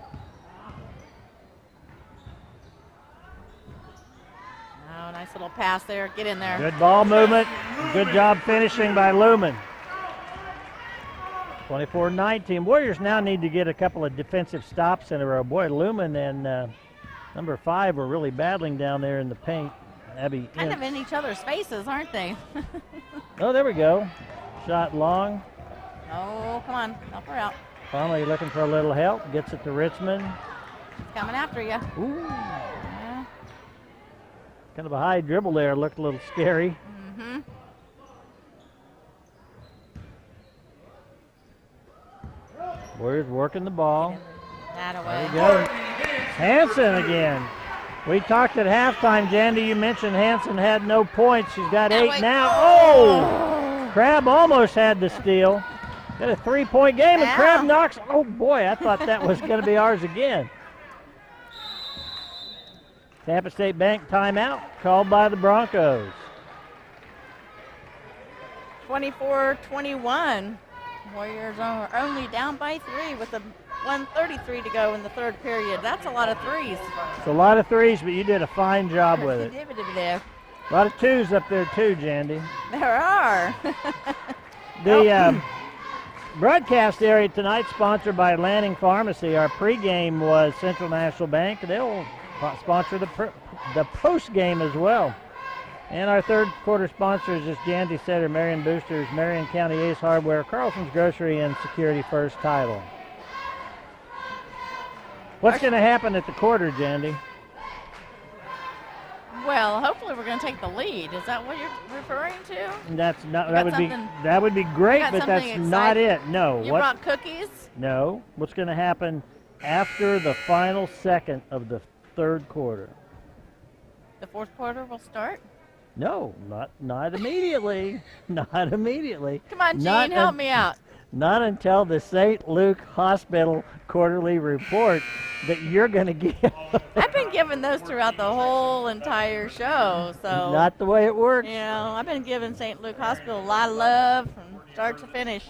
Oh, nice Nice little pass there. Get in there. Good ball movement. Good job finishing by Lumen. 24-19. Warriors now need to get a couple of defensive stops in a row. Boy, Lumen and number 5 were really battling down there in the paint. Abby Kind Ince. of in each other's faces, aren't they? Oh, there we go. Shot long. Oh, come on. Help her out. Finally looking for a little help. Gets it to Richmond. She's coming after you. Ooh. Yeah. Kind of a high dribble there. Looked a little scary. Mm-hmm. Warriors working the ball. That There away. we go. Hanson again. We talked at halftime, Jandy. You mentioned Hanson had no points. She's got 8 now. Oh! Crab almost had the steal. Got a 3-point game, and Crab knocks. Oh, boy, I thought that was going to be ours again. Tampa State Bank timeout called by the Broncos. 24-21. Warriors are only down by 3 with a 1:33 to go in the third period. That's a lot of threes. It's a lot of threes, but you did a fine job with it. There A lot of twos up there, too, Jandy. are. The broadcast area tonight sponsored by Lanning Pharmacy. Our pregame was Central National Bank. They'll sponsor the postgame as well. And our third quarter sponsors, as Jandy said, are Marion Boosters, Marion County Ace Hardware, Carlson's Grocery, and Security First Title. What's going to happen at the quarter, Jandy? Well, hopefully we're going to take the lead. Is that what you're referring to? That's not. You That got would be great, got but that's something not exciting? it. No. You brought cookies? No. What's going to happen after the final second of the third quarter? The fourth quarter will start? No, not immediately. Not immediately. Come on, Gene, help me out. Not until the St. Luke Hospital quarterly report that you're going to give. I've been giving those throughout the whole entire show, so. Not the way it works. You know, I've been giving St. Luke Hospital a lot of love from start to finish.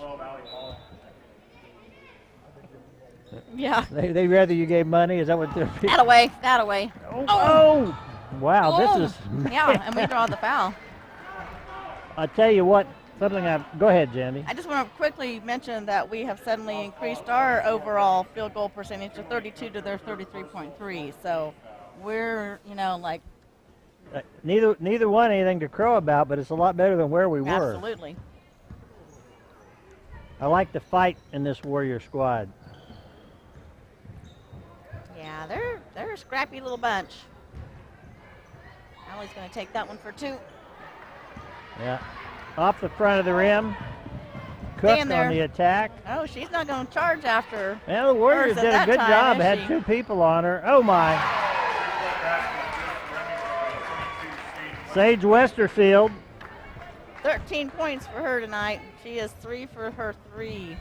Yeah. They rather you gave money? Is that what they're That away. Oh! Wow, this is. Yeah, and we draw the foul. I tell you what, go ahead, Jandy. I just want to quickly mention that we have suddenly increased our overall field goal percentage to 32 to their 33.3. So we're, like. Neither one anything to crow about, but it's a lot better than where we were. Absolutely. I like the fight in this Warrior squad. Yeah, they're a scrappy little bunch. Allie's going to take that one for 2. Yeah. Off the front of the rim. Cook on the attack. Oh, she's not going to charge after. Well, the Warriors did a good job. Had 2 people on her. Oh, my. Sage Westerfield. 13 points for her tonight. She is 3 for her 3.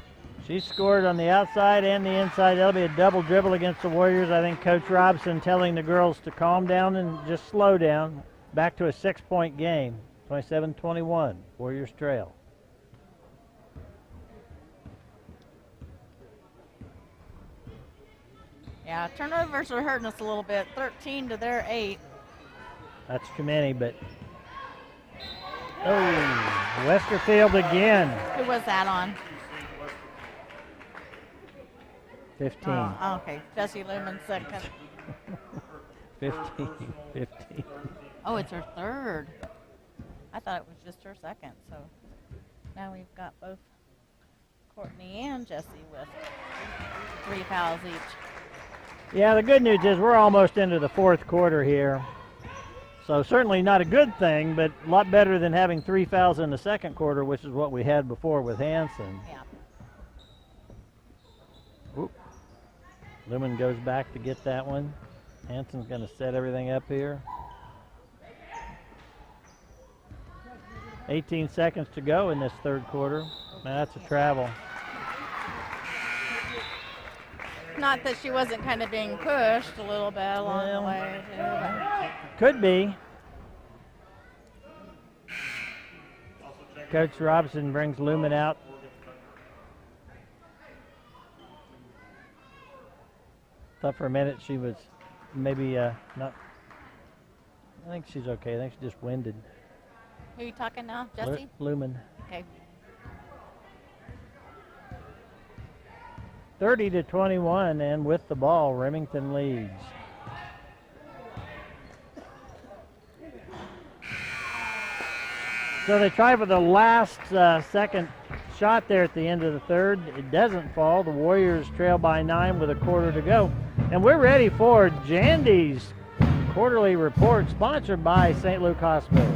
She scored on the outside and the inside. That'll be a double dribble against the Warriors. I think Coach Robson telling the girls to calm down and just slow down. Back to a 6-point game. 27-21. Warriors trail. Yeah, turnovers are hurting us a little bit. 13 to their 8. That's too many, but. Oh, Westerfield again. Who was that on? 15. Oh, okay. Jessie Lumen second. 15. Oh, it's her third. I thought it was just her second. So now we've got both Courtney and Jessie with 3 fouls each. Yeah, the good news is we're almost into the fourth quarter here. So certainly not a good thing, but a lot better than having 3 fouls in the second quarter, which is what we had before with Hanson. Yeah. Oop. Lumen goes back to get that one. Hanson's going to set everything up here. 18 seconds to go in this third quarter. Now that's a travel. Not that she wasn't kind of being pushed a little bit along the way, too. But. Could be. Coach Robson brings Lumen out. Thought for a minute she was maybe not. I think she's okay. I think she's just winded. Who are you talking now, Jesse? Lumen. Okay. 30-21, and with the ball, Remington leads. So they try for the last second shot there at the end of the third. It doesn't fall. The Warriors trail by 9 with a quarter to go. And we're ready for Jandy's quarterly report, sponsored by St. Luke Hospital.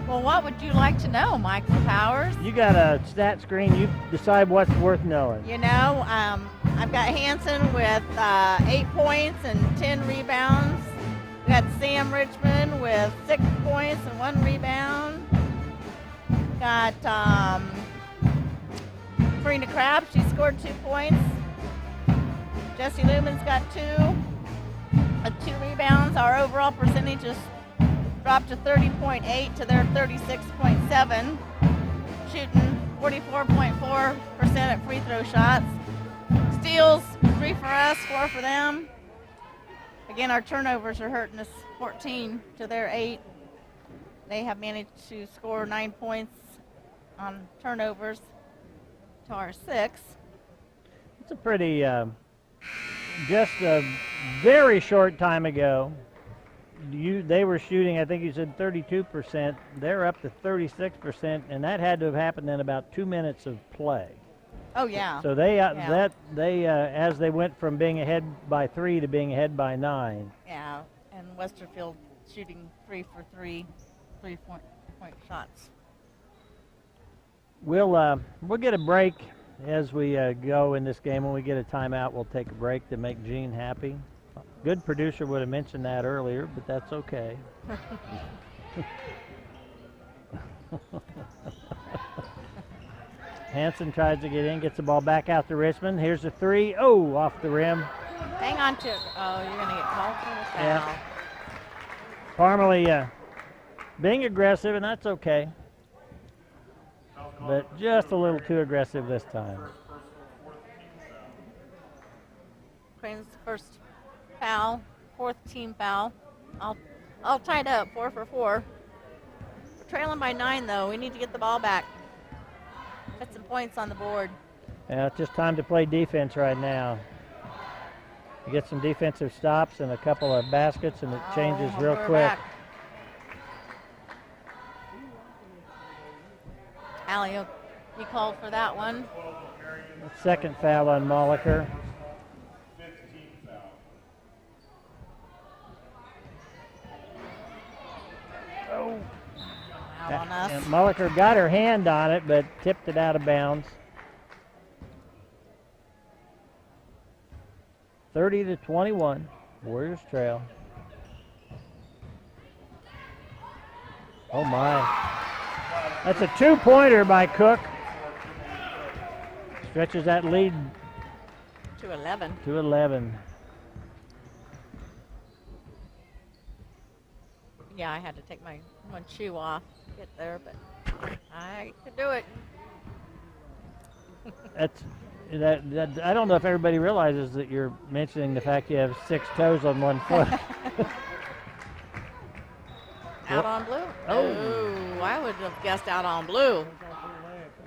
Well, what would you like to know, Michael Powers? You got a stat screen. You decide what's worth knowing. You know, I've got Hanson with 8 points and 10 rebounds. We got Sam Richmond with 6 points and 1 rebound. Got Karina Crabb, she scored 2 points. Jesse Lumen's got 2 rebounds. Our overall percentage is dropped to 30.8 to their 36.7, shooting 44.4% at free throw shots. Steals, 3 for us, 4 for them. Again, our turnovers are hurting us, 14 to their 8. They have managed to score 9 points on turnovers to our 6. It's a pretty, just a very short time ago, they were shooting, I think you said 32%. They're up to 36%, and that had to have happened in about 2 minutes of play. Oh yeah. So they as they went from being ahead by 3 to being ahead by 9. Yeah, and Westerfield shooting 3 for 3 3-point shots. We'll get a break as we go in this game. When we get a timeout, we'll take a break to make Gene happy. Good producer would have mentioned that earlier, but that's okay. Hanson tries to get in, gets the ball back out to Richmond. Here's a 3. Oh, off the rim. Hang on to it. Oh, you're going to get called for the foul. Yeah. Parmalee being aggressive, and that's okay. But just a little too aggressive this time. Crane's first foul, 4th team foul. I'll tie it up, 4 for 4. We're trailing by 9 though. We need to get the ball back. Put some points on the board. Yeah, it's just time to play defense right now. You get some defensive stops and a couple of baskets, and it changes real quick. Back. Allie, you called for that one. Second foul on Molliker. Oh. Out on us. And Molliker got her hand on it, but tipped it out of bounds. 30-21, Warriors trail. Oh my. That's a 2-pointer by Cook. Stretches that lead to 11. To 11. Yeah, I had to take my one shoe off to get there, but I could do it. I don't know if everybody realizes that you're mentioning the fact you have 6 toes on one foot. Out on blue? Oh, I would have guessed out on blue.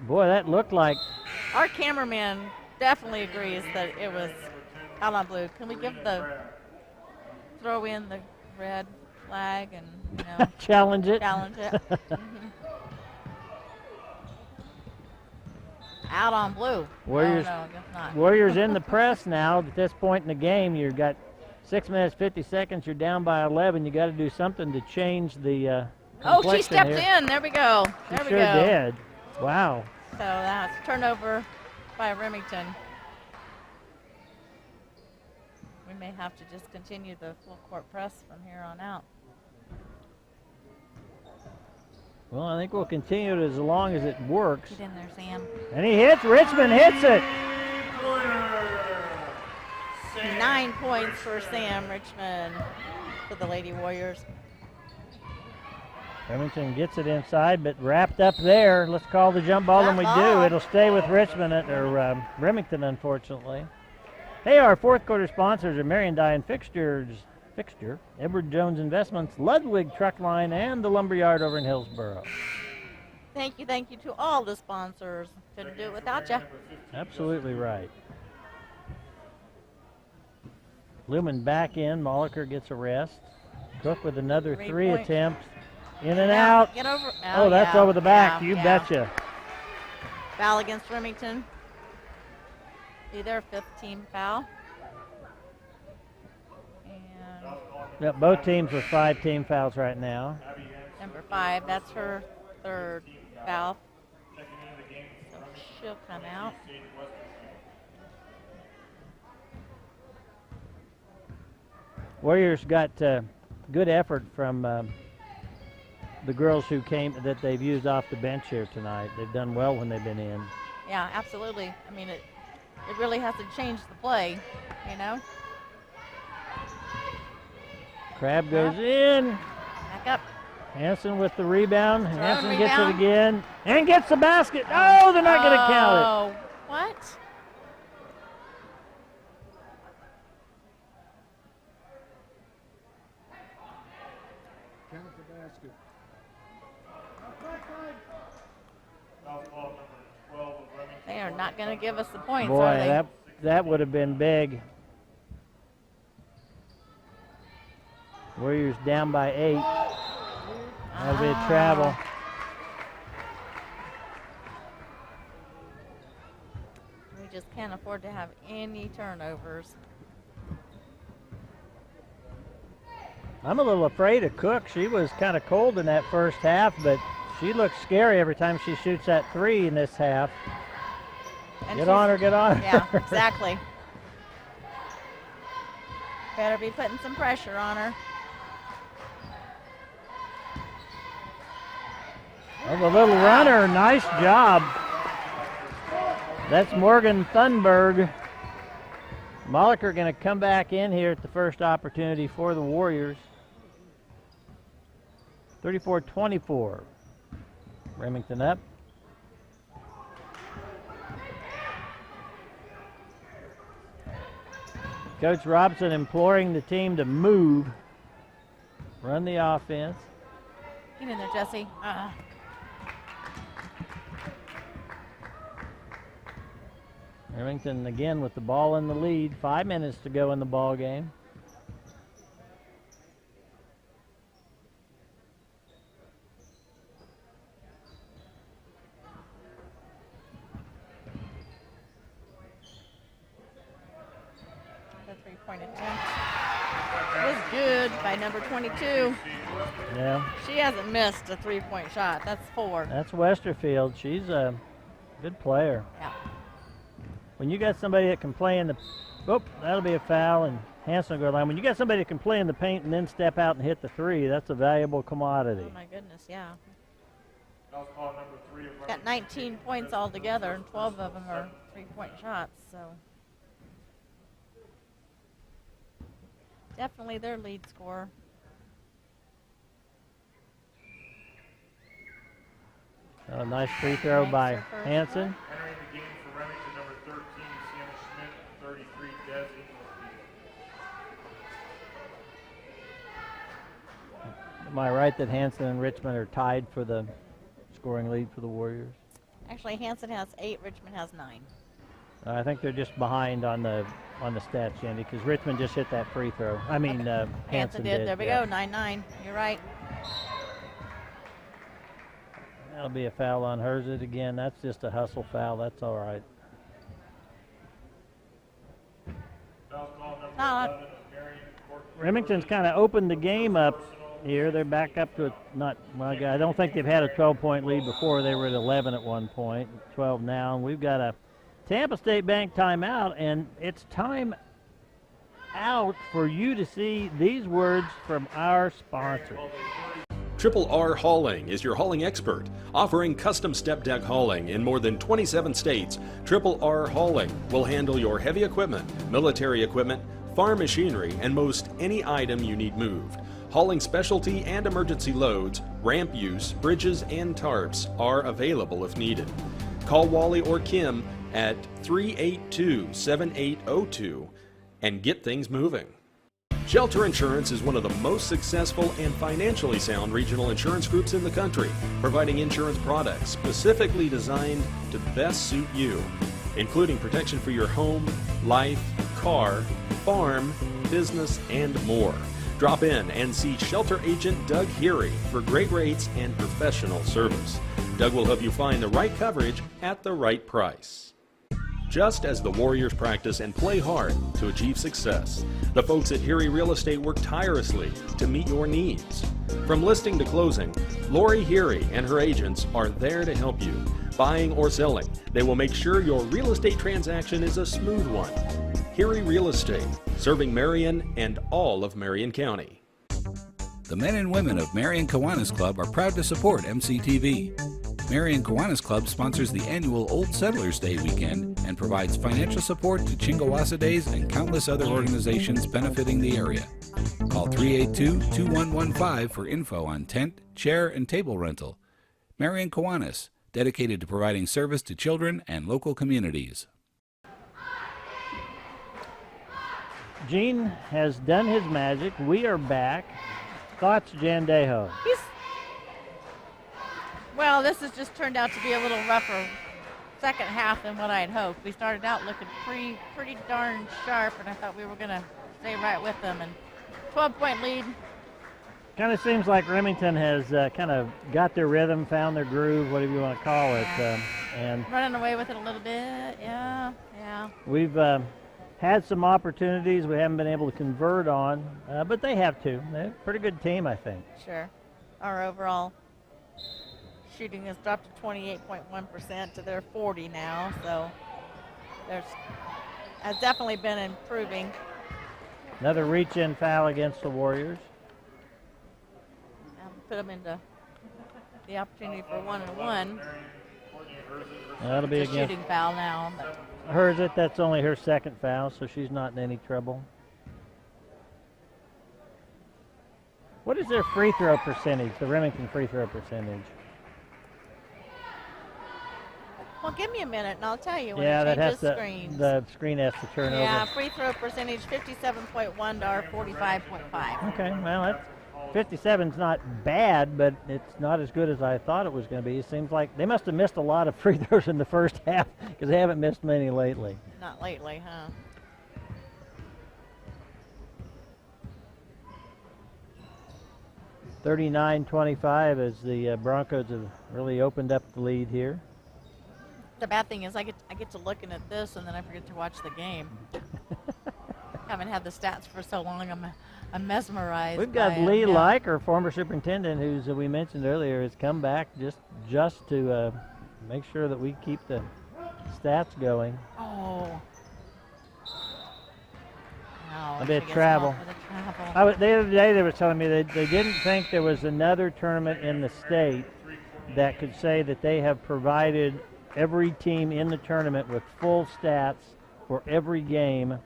Boy, that looked like... Our cameraman definitely agrees that it was out on blue. Can we throw in the red flag and, you know... Challenge it? Challenge it. Out on blue. Warriors, no, I guess not. Warriors in the press now. At this point in the game, you've got 6 minutes, 50 seconds. You're down by 11. You got to do something to change the she stepped in. There we go. She sure did. Wow. So that's turnover by Remington. We may have to just continue the full court press from here on out. Well, I think we'll continue it as long as it works. Get in there, Sam. And he hits. Richmond hits it. 9 points for Sam Richmond for the Lady Warriors. Remington gets it inside, but wrapped up there. Let's call the jump ball, and we do. It'll stay with Richmond or Remington, unfortunately. Hey, our fourth quarter sponsors are Marion Dye and Fixtures. fixture. Edward Jones Investments, Ludwig Truck Line, and the Lumberyard over in Hillsboro. Thank you to all the sponsors. Couldn't do it without you. Absolutely right. Lumen back in. Molliker gets a rest. Cook with another 3 attempts. In and out. Get over. Oh, that's over the back. Yeah, you betcha. Foul against Remington. Be their 5th team foul. And Yep, both teams with 5 team fouls right now. number 5, that's her 3rd foul. So she'll come out. Warriors got good effort from the girls that they've used off the bench here tonight. They've done well when they've been in. Yeah, absolutely. I mean, it really has to change the play, you know. Crab goes in. Back up. Hanson with the rebound. Hanson Rebound. gets it again and gets the basket. Oh, they're not going to count it. Oh, what? Count the basket. They are not going to give us the points, Boy, are they? that would have been big. Warriors down by 8. That'll be a travel. We just can't afford to have any turnovers. I'm a little afraid of Cook. She was kind of cold in that first half, but she looks scary every time she shoots that 3 in this half. And Get on her, get on her. Yeah, exactly. Better be putting some pressure on her. Oh, the little runner, nice job. That's Morgan Thunberg. Molliker going to come back in here at the first opportunity for the Warriors. 34-24. Remington up. Coach Robson imploring the team to move, run the offense. Get in there, Jesse. Remington again with the ball in the lead. 5 minutes to go in the ball game. The 3-point attempt was good by number 22. Yeah. She hasn't missed a 3-point shot. That's 4. That's Westerfield. She's a good player. Yeah. When you got somebody that can play in the, that'll be a foul, and Hanson will go line. When you got somebody that can play in the paint and then step out and hit the 3, that's a valuable commodity. Oh my goodness, yeah. Foul call number 3 of Got 19 points altogether, and 12 of them are 3-point shots. So definitely their lead scorer. A nice free throw by Hanson. entering the game for Remington, number 13, Sienna Schmidt, 33, Des Ingles. Am I right that Hanson and Richmond are tied for the scoring lead for the Warriors? Actually, Hanson has 8, Richmond has 9. I think they're just behind on the stats, Andy, because Richmond just hit that free throw. I mean, Hanson did. There we go, 9-9. You're right. That'll be a foul on Herzit again. That's just a hustle foul. That's all right. Foul call number No, 11 of Marion. Remington's kind of opened the game up here. They're back up to I don't think they've had a 12-point lead before. They were at 11 at one point, 12 now. And we've got a Tampa State Bank timeout, and it's time out for you to see these words from our sponsors. Triple R Hauling is your hauling expert, offering custom step deck hauling in more than 27 states. Triple R Hauling will handle your heavy equipment, military equipment, farm machinery, and most any item you need moved. Hauling specialty and emergency loads, ramp use, bridges, and tarps are available if needed. Call Wally or Kim at 382-7802 and get things moving. Shelter Insurance is one of the most successful and financially sound regional insurance groups in the country, providing insurance products specifically designed to best suit you, including protection for your home, life, car, farm, business, and more. Drop in and see Shelter Agent Doug Heary for great rates and professional service. Doug will help you find the right coverage at the right price. Just as the Warriors practice and play hard to achieve success, the folks at Heary Real Estate work tirelessly to meet your needs. From listing to closing, Lori Heary and her agents are there to help you. Buying or selling, they will make sure your real estate transaction is a smooth one. Heary Real Estate, serving Marion and all of Marion County. The men and women of Marion Kiwanis Club are proud to support MCTV. Marion Kiwanis Club sponsors the annual Old Settlers Day weekend and provides financial support to Chingawassa Days and countless other organizations benefiting the area. Call 382-2115 for info on tent, chair, and table rental. Marion Kiwanis, dedicated to providing service to children and local communities. Gene has done his magic. We are back. Thoughts, Jandejo? Well, this has just turned out to be a little rougher second half than what I had hoped. We started out looking pretty darn sharp, and I thought we were going to stay right with them. And 12-point lead. Kind of seems like Remington has kind of got their rhythm, found their groove, whatever you want to call it. And running away with it a little bit, yeah. We've had some opportunities we haven't been able to convert on, but they have to. They're a pretty good team, I think. Sure. Our overall shooting has dropped to 28.1% to their 40 now, so has definitely been improving. Another reach-in foul against the Warriors. Put them into the opportunity for 1-and-1. That'll be a against shooting foul now. Hers it. That's only her second foul, so she's not in any trouble. What is their free throw percentage? The Remington free throw percentage. Well, give me a minute and I'll tell you when yeah, it changes that has screens. The screen has to turn over. Yeah, free throw percentage 57.1 to our 45.5. Okay, well, that's 57's not bad, but it's not as good as I thought it was going to be. It seems like they must have missed a lot of free throws in the first half because they haven't missed many lately. Not lately, huh? (39-25) as the Broncos have really opened up the lead here. The bad thing is I get to looking at this and then I forget to watch the game. Haven't had the stats for so long. I'm mesmerized. We've got Lee Like, our former superintendent, who's we mentioned earlier, has come back just to make sure that we keep the stats going. Oh. No, a bit of travel. The other day they were telling me that they didn't think there was another tournament in the state that could say that they have provided every team in the tournament with full stats for every game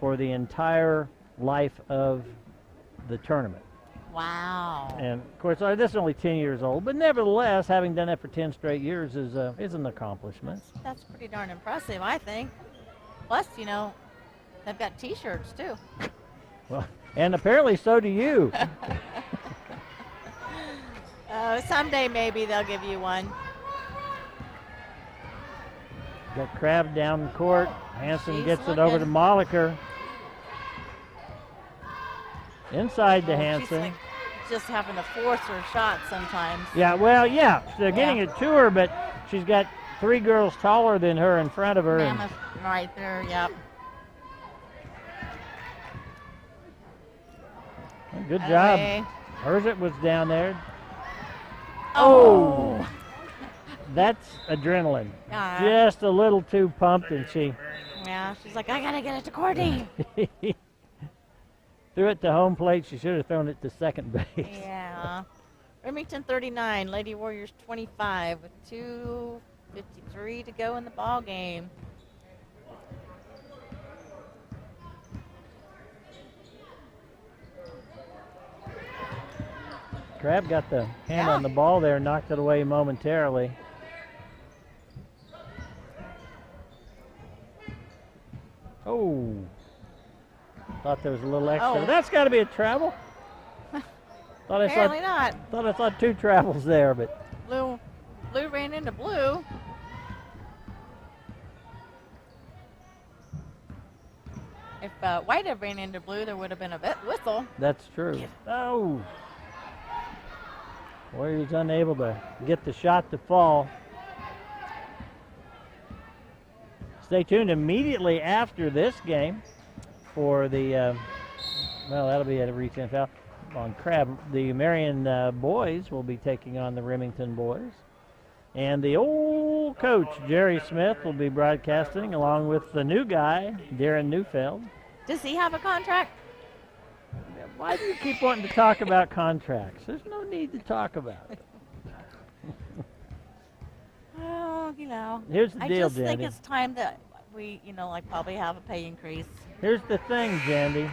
for the entire life of the tournament. Wow. And of course, this is only 10 years old, but nevertheless, having done that for 10 straight years is an accomplishment. That's pretty darn impressive, I think. Plus, they've got T-shirts too. Well, and apparently so do you. Someday maybe they'll give you one. Got Crab down the court. Hansen gets it over to Molliker. Inside to Hansen. She's like just having to force her shot sometimes. Yeah, well, yeah, they're getting it to her, but she's got three girls taller than her in front of her. Mammoth right there, yep. Good job. Herzit was down there. Oh! That's adrenaline. Just a little too pumped, and she... Yeah, she's like, I gotta get it to Courtney. Threw it to home plate. She should have thrown it to second base. Yeah. Remington 39, Lady Warriors 25 with 2:53 to go in the ball game. Crab got the hand on the ball there, knocked it away momentarily. Oh. Thought there was a little extra. Oh. That's got to be a travel. Apparently not. Thought I saw 2 travels there, but Blue ran into blue. If white had ran into blue, there would have been a whistle. that's true. Oh. Warriors unable to get the shot to fall. Stay tuned immediately after this game for the, well, that'll be at a reach-in foul on Crab. The Marion boys will be taking on the Remington boys. And the old coach, Jerry Smith, will be broadcasting along with the new guy, Darren Neufeld. Does he have a contract? Why do you keep wanting to talk about contracts? There's no need to talk about it. Oh, you know. Here's the I deal, just think Jandy. it's time that we, like probably have a pay increase. Here's the thing, Jandy.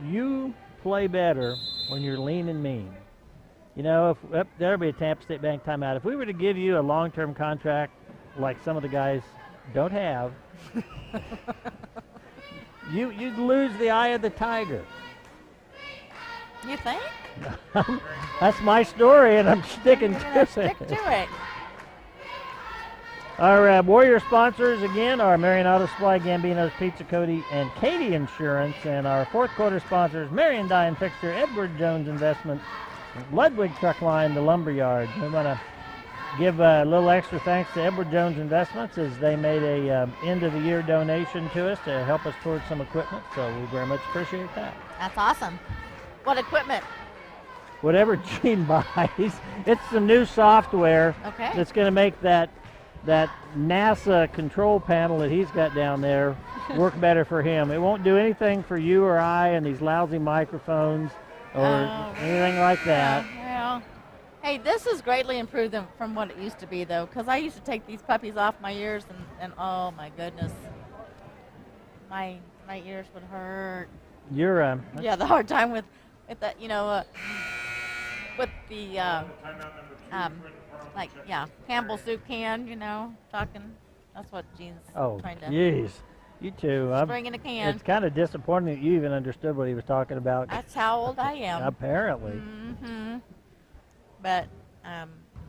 You play better when you're lean and mean. There'll be a Tampa State Bank timeout. If we were to give you a long-term contract like some of the guys don't have, you'd lose the eye of the tiger. You think? That's my story, and I'm sticking You're to gonna it. stick to it. Our Warrior sponsors, again, are Marion Auto Supply, Gambino's Pizza, Cody, and Katie Insurance. And our fourth quarter sponsors, Marion Dye and Fixture, Edward Jones Investments, Ludwig Truck Line, the Lumberyard. We want to give a little extra thanks to Edward Jones Investments as they made a end-of-the-year donation to us to help us towards some equipment. So we very much appreciate that. That's awesome. What equipment? Whatever Gene buys, it's some new software Okay. that's going to make that NASA control panel that he's got down there work better for him. It won't do anything for you or I and these lousy microphones or anything like that. Well, hey, this has greatly improved from what it used to be, though, because I used to take these puppies off my ears, and oh my goodness, my ears would hurt. You're Yeah, the hard time with that, with the Campbell soup can, talking. That's what Gene's trying to. Jeez, you too. Bring in a can. It's kind of disappointing that you even understood what he was talking about. That's how old I am. Apparently. Mm-hmm. But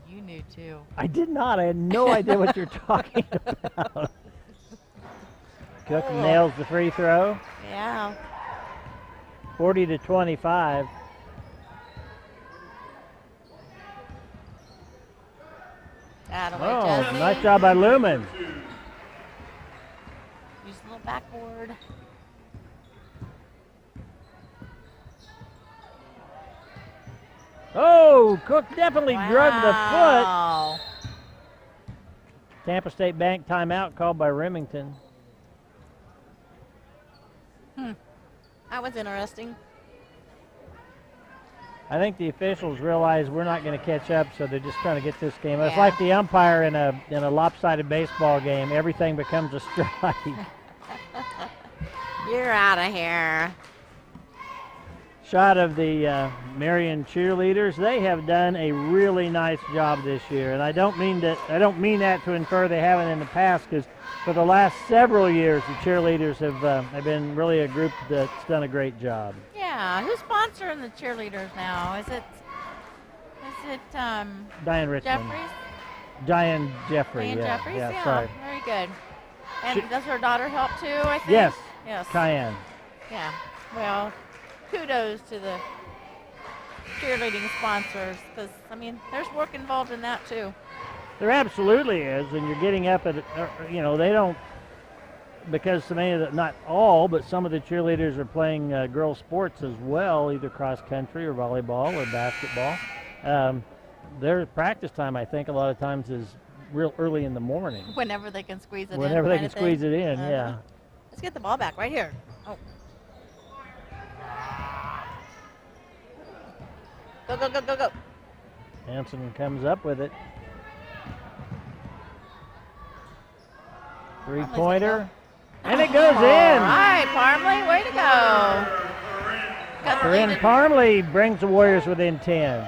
you knew too. I did not. I had no idea what you're talking about. Cook nails the free throw. Yeah. 40-25. Jesse. Nice job by Lumen. Use a little backboard. Oh, Cook definitely drug the foot. Wow. Tampa State Bank timeout called by Remington. That was interesting. I think the officials realize we're not going to catch up, so they're just trying to get this game. It's Yeah. like the umpire in a lopsided baseball game. Everything becomes a strike. You're out of here. Shot of the Marion cheerleaders. They have done a really nice job this year, and I don't mean that to infer they haven't in the past, because for the last several years the cheerleaders have been really a group that's done a great job. Yeah. Who's sponsoring the cheerleaders now? Is it Diane Richmond. Jeffries? Diane Jeffrey. Diane yeah. Jeffries? Yeah, sorry. Very good. And does her daughter help too, I think? Yes. Yes. Cayenne. Yeah. Well, kudos to the cheerleading sponsors, because, there's work involved in that too. There absolutely is, and you're getting up at, they don't, because so many of the, not all, but some of the cheerleaders are playing girls sports as well, either cross country or volleyball or basketball. Their practice time, I think, a lot of times is real early in the morning. Whenever they can squeeze it in. Whenever they kind can of thing. squeeze it in, yeah. Let's get the ball back right here. Oh. Go, go, go, go, go. Hanson comes up with it. Three-pointer. And it goes in. All right, Parmley, way to go. Corinne Parmley brings the Warriors within 10.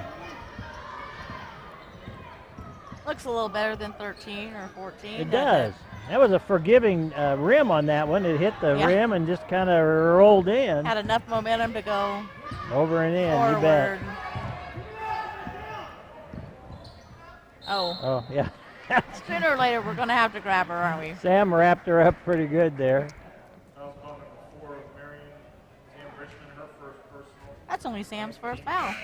Look, looks a little better than 13 or 14. It does. That was a forgiving rim on that one. It hit the rim and just kind of rolled in. Had enough momentum to go over and in, forward. You bet. Oh, yeah. Sooner or later, we're going to have to grab her, aren't we? Sam wrapped her up pretty good there. Foul call number 4 of Marion. Sam Richmond, her first personal. That's only Sam's first foul.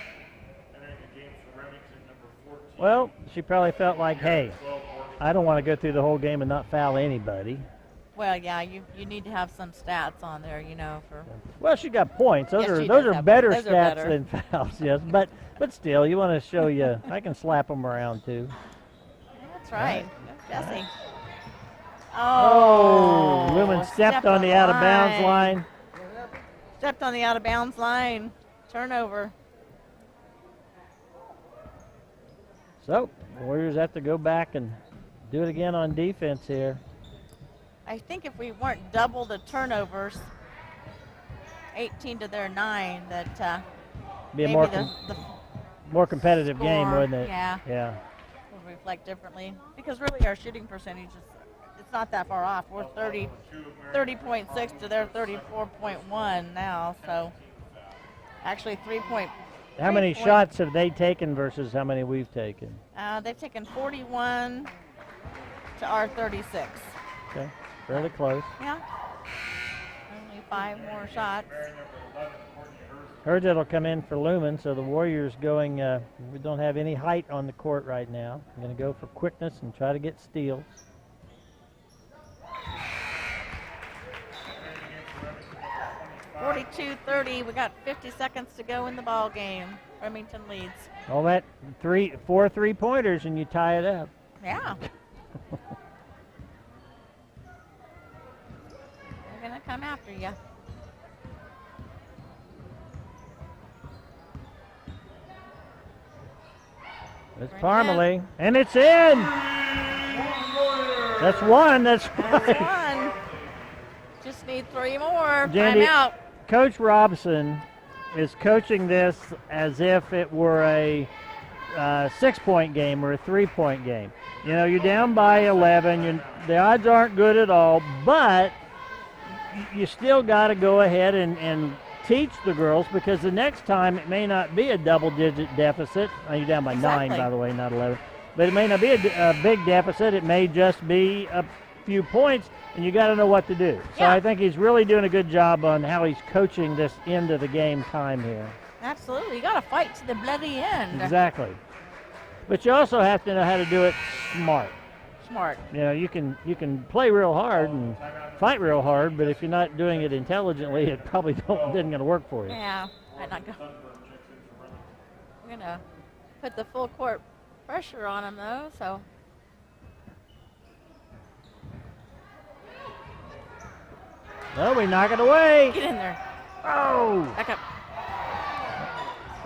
Entering the game for Remington, number 14. Well, she probably felt like, hey, I don't want to go through the whole game and not foul anybody. Well, yeah, you need to have some stats on there, you know. Well, she got points. Those Yes, are better those stats are better. than fouls, yes. But still, you want to show you. I can slap them around too. That's right. Jesse. Oh, Lumen stepped on the out of bounds line. Stepped on the out of bounds line. Turnover. So, Warriors have to go back and do it again on defense here. I think if we weren't double the turnovers, 18 to their 9, that be a maybe more competitive score, game, wouldn't it? Yeah. Would reflect differently, because really our shooting percentage it's not that far off. We're 30.6 to their 34.1 now, so actually 3 point. How many shots have they taken versus how many we've taken? They've taken 41 to our 36. Okay, fairly close. Yeah. Only 5 more shots. Herget will come in for Lumen, so the Warriors going, we don't have any height on the court right now. I'm going to go for quickness and try to get steals. (42-30). We got 50 seconds to go in the ball game. Remington leads. All that 4 3-pointers and you tie it up. Yeah. They're going to come after you. It's Parmalee, and it's in. That's one. That's one. Just need 3 more. Jandy, Timeout. Coach Robson is coaching this as if it were a 6-point game or a 3-point game. You know, you're down by 11. The odds aren't good at all, but you still got to go ahead and teach the girls, because the next time it may not be a double-digit deficit. You're down by 9, by the way, not 11. But it may not be a big deficit. It may just be a few points, and you got to know what to do. So I think he's really doing a good job on how he's coaching this end of the game time here. Absolutely. You got to fight to the bloody end. Exactly. But you also have to know how to do it smart. Smart. You know, you can play real hard and fight real hard, but if you're not doing it intelligently, it probably isn't going to work for you. Yeah, might not go. We're going to put the full court pressure on them, though, so. No, we knock it away. Get in there. Oh. Back up.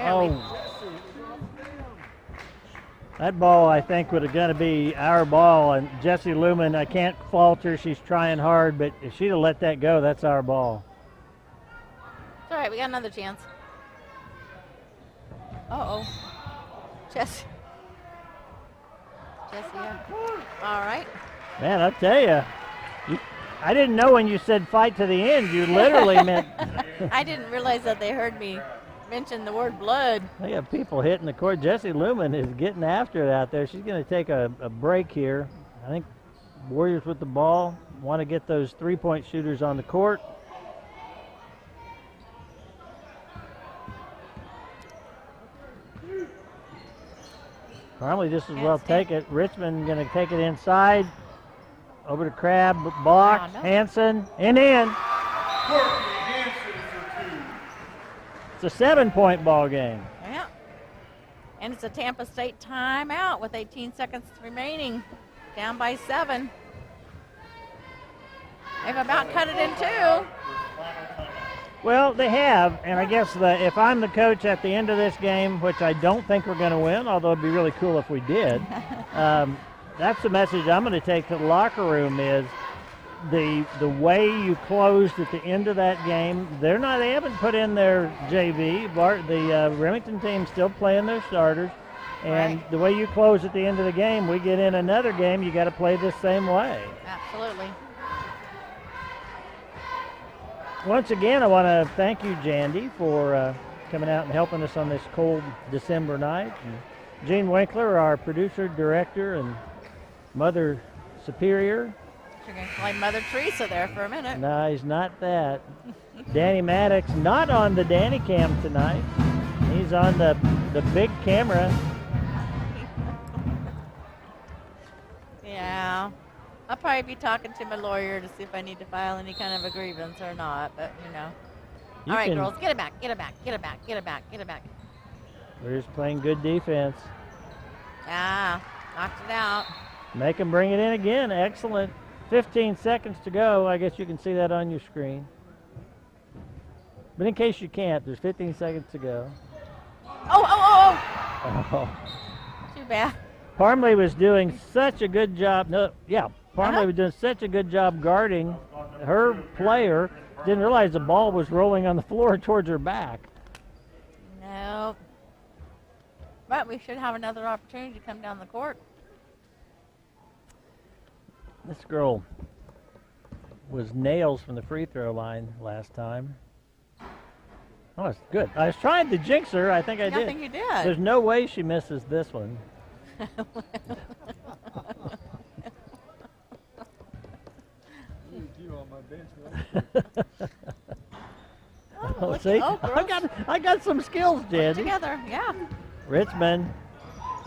Oh. That ball, I think, would have got to be our ball. And Jessie Lumen, I can't fault her. She's trying hard, but if she'd have let that go, that's our ball. It's all right. We got another chance. Uh-oh. Jessie. Yeah. All right. Man, I tell you, I didn't know when you said fight to the end. You literally meant. I didn't realize that they heard me mention the word blood. They got people hitting the court. Jessie Lumen is getting after it out there. She's going to take a break here. I think Warriors with the ball want to get those 3-point shooters on the court. Parmalee just as well take it. Richmond going to take it inside. Over to Crabb, blocked, Hanson, and in. It's a 7-point ball game. Yeah. And it's a Tampa State timeout with 18 seconds remaining. Down by 7. They've about cut it in 2. Well, they have, and I guess if I'm the coach at the end of this game, which I don't think we're going to win, although it'd be really cool if we did, that's the message I'm going to take to the locker room is the way you closed at the end of that game. They haven't put in their JV. The Remington team's still playing their starters. And Right. the way you close at the end of the game, we get in another game, you got to play the same way. Absolutely. Once again, I want to thank you, Jandy, for coming out and helping us on this cold December night. And Gene Winkler, our producer, director, and Mother Superior. You're going to play Mother Teresa there for a minute. No, he's not that. Danny Maddox, not on the Danny Cam tonight. He's on the big camera. Yeah. I'll probably be talking to my lawyer to see if I need to file any kind of a grievance or not, but you know. You All right, can- girls, get it back, get it back, get it back, get it back, get it back. We're just playing good defense. Ah, knocked it out. Make them bring it in again. Excellent. 15 seconds to go. I guess you can see that on your screen. But in case you can't, there's 15 seconds to go. Oh. Too bad. Parmley was doing such a good job. Parmley was doing such a good job guarding her player. Didn't realize the ball was rolling on the floor towards her back. No. But we should have another opportunity to come down the court. This girl was nails from the free throw line last time. Oh, it's good. I was trying to jinx her. I think I did. I think you did. There's no way she misses this one. Look, see, girls. I got some skills, Put Jandy. together, yeah. Richmond.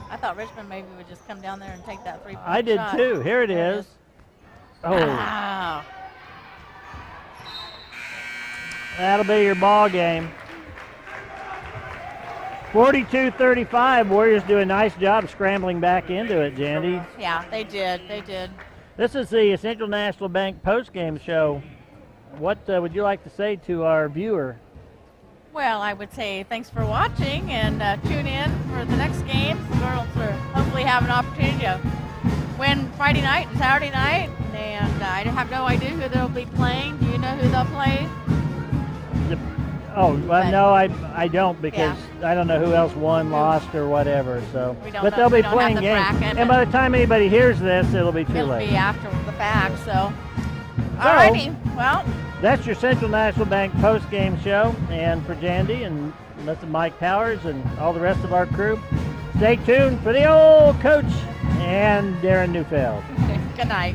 I thought Richmond maybe would just come down there and take that 3-point I did shot. too. Here it is. Oh, Wow. that'll be your ball game. 42-35. Warriors do a nice job scrambling back into it, Jandy. Yeah, they did. They did. This is the Central National Bank postgame show. What would you like to say to our viewer? Well, I would say thanks for watching and tune in for the next game. The girls will hopefully have an opportunity to win Friday night and Saturday night. And I have no idea who they'll be playing. Do you know who they'll play? Oh, well, no, I don't because I don't know who else won, lost, or whatever. So, We don't but know- they'll we be don't playing have the games. bracket, And but- by the time anybody hears this, it'll be too It'll late. be after the fact. So, alrighty. Well, That's your Central National Bank post-game show. And for Jandy and Mr. Mike Powers and all the rest of our crew, stay tuned for the old coach and Darren Neufeld. good night.